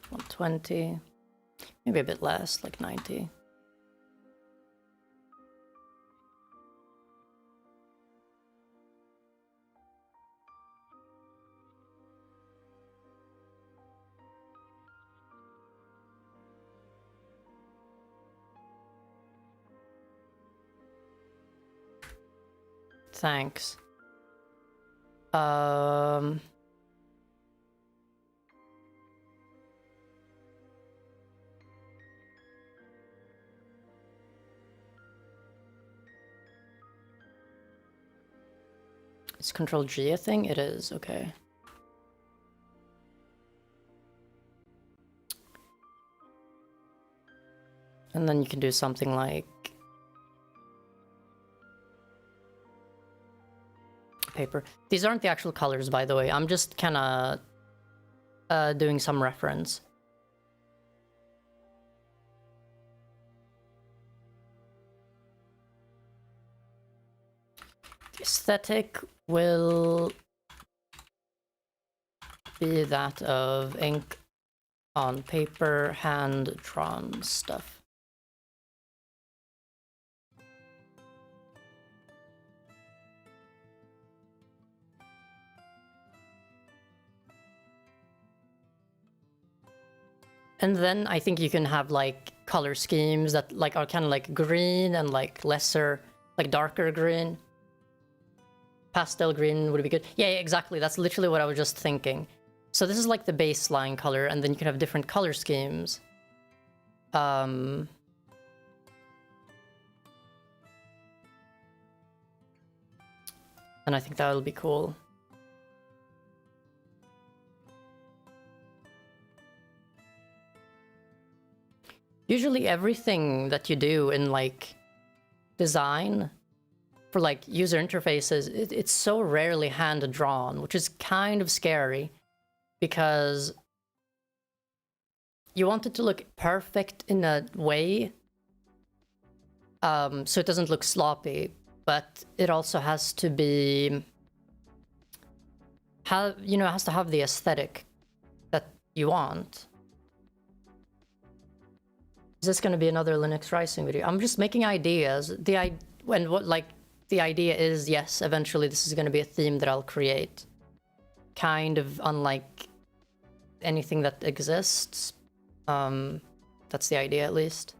120. Maybe a bit less, like 90. Thanks. Is Control G a thing? It is, okay. And then you can do something like... paper. These aren't the actual colors, by the way. I'm just kinda doing some reference. The aesthetic will be that of ink on paper, hand-drawn stuff. And then I think you can have like color schemes that like are kind of like green and like lesser, like darker green. Pastel green would be good. Yeah, exactly. That's literally what I was just thinking. So this is like the baseline color, and then you can have different color schemes. And I think that will be cool. Usually everything that you do in like design for like user interfaces, it's so rarely hand drawn, which is kind of scary because you want it to look perfect in a way, so it doesn't look sloppy, but it also has to be, it has to have the aesthetic that you want. Is this going to be another Linux Rising video? I'm just making ideas. The idea is, yes, eventually this is going to be a theme that I'll create. Kind of unlike anything that exists. That's the idea, at least.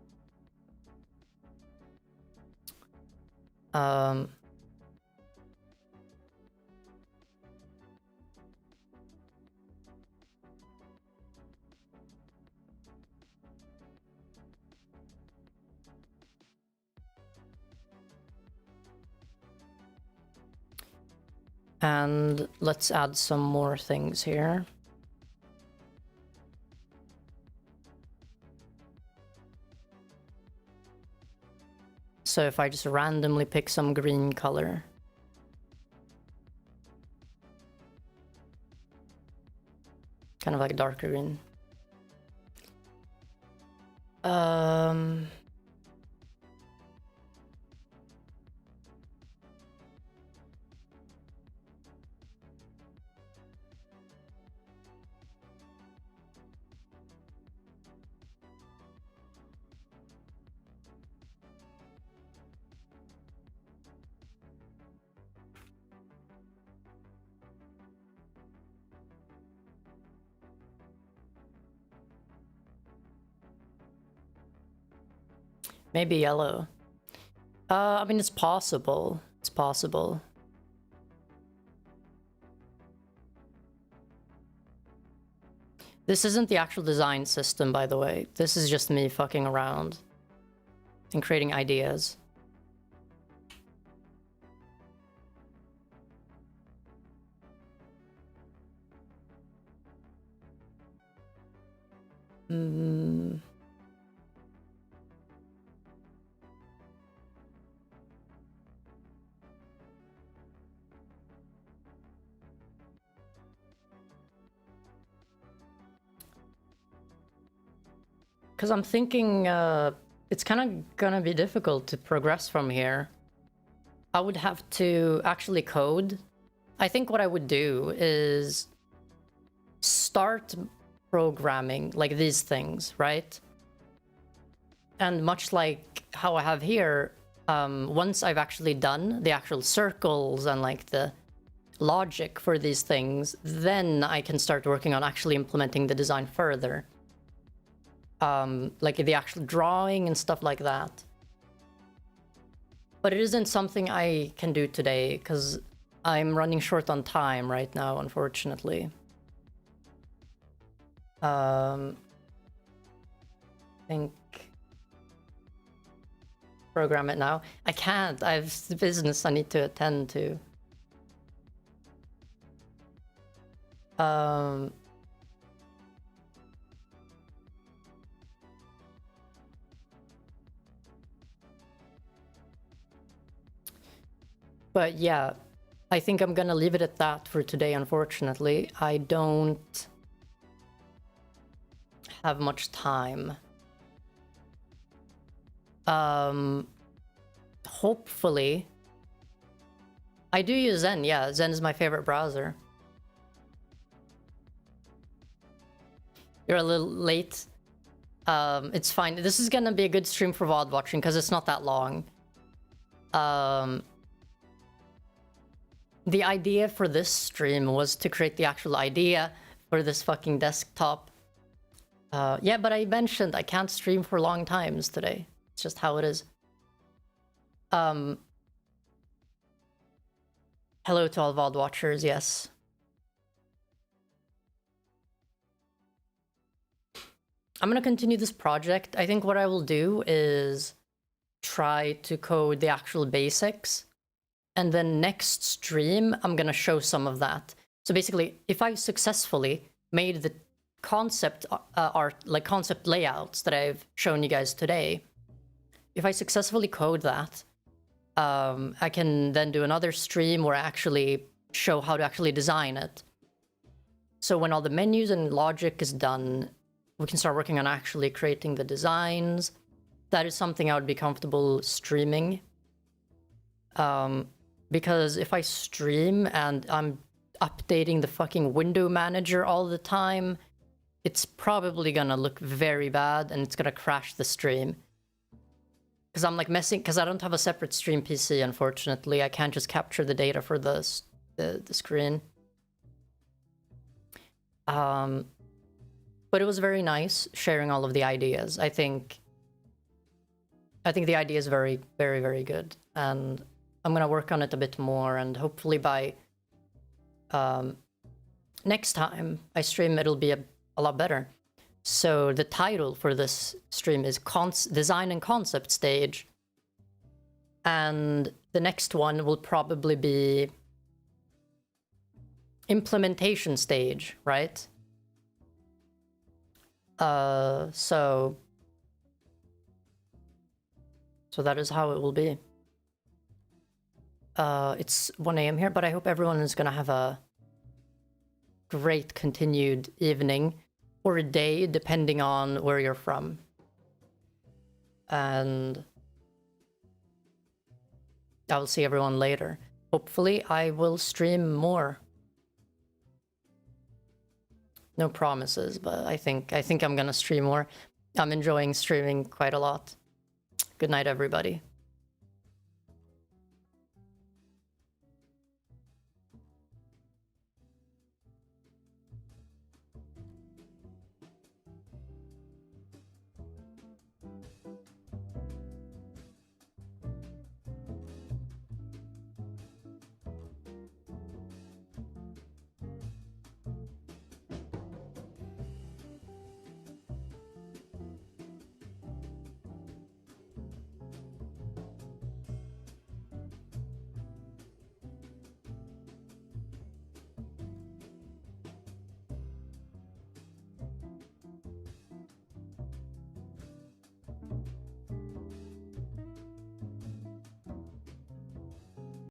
And let's add some more things here. So if I just randomly pick some green color. Kind of like darker green. Maybe yellow. I mean, it's possible. It's possible. This isn't the actual design system, by the way. This is just me fucking around and creating ideas. Because I'm thinking it's kind of gonna be difficult to progress from here. I would have to actually code. I think what I would do is start programming like these things, right? And much like how I have here, once I've actually done the actual circles and like the logic for these things, then I can start working on actually implementing the design further. Like the actual drawing and stuff like that. But it isn't something I can do today because I'm running short on time right now, unfortunately. I think program it now. I can't. I have business I need to attend to. But yeah, I think I'm gonna leave it at that for today, unfortunately. I don't have much time. Hopefully. I do use Zen, yeah. Zen is my favorite browser. You're a little late. It's fine. This is gonna be a good stream for VOD watching because it's not that long. The idea for this stream was to create the actual idea for this fucking desktop. Yeah, but I mentioned I can't stream for long times today. It's just how it is. Hello to all VOD watchers, yes. I'm gonna continue this project. I think what I will do is try to code the actual basics. And then next stream, I'm gonna show some of that. So basically, if I successfully made the concept art, like concept layouts that I've shown you guys today, if I successfully code that, I can then do another stream where I actually show how to actually design it. So when all the menus and logic is done, we can start working on actually creating the designs. That is something I would be comfortable streaming. Because if I stream and I'm updating the fucking window manager all the time, it's probably gonna look very bad and it's gonna crash the stream. Because I'm like messing, because I don't have a separate stream PC, unfortunately. I can't just capture the data for the screen. But it was very nice sharing all of the ideas. I think the idea is very, very, very good. And I'm gonna work on it a bit more, and hopefully by next time I stream, it'll be a lot better. So the title for this stream is Design and Concept Stage. And the next one will probably be Implementation Stage, right? So that is how it will be. It's 1 a.m. here, but I hope everyone is gonna have a great continued evening or a day, depending on where you're from. And I will see everyone later. Hopefully I will stream more. No promises, but I think I'm gonna stream more. I'm enjoying streaming quite a lot. Good night, everybody.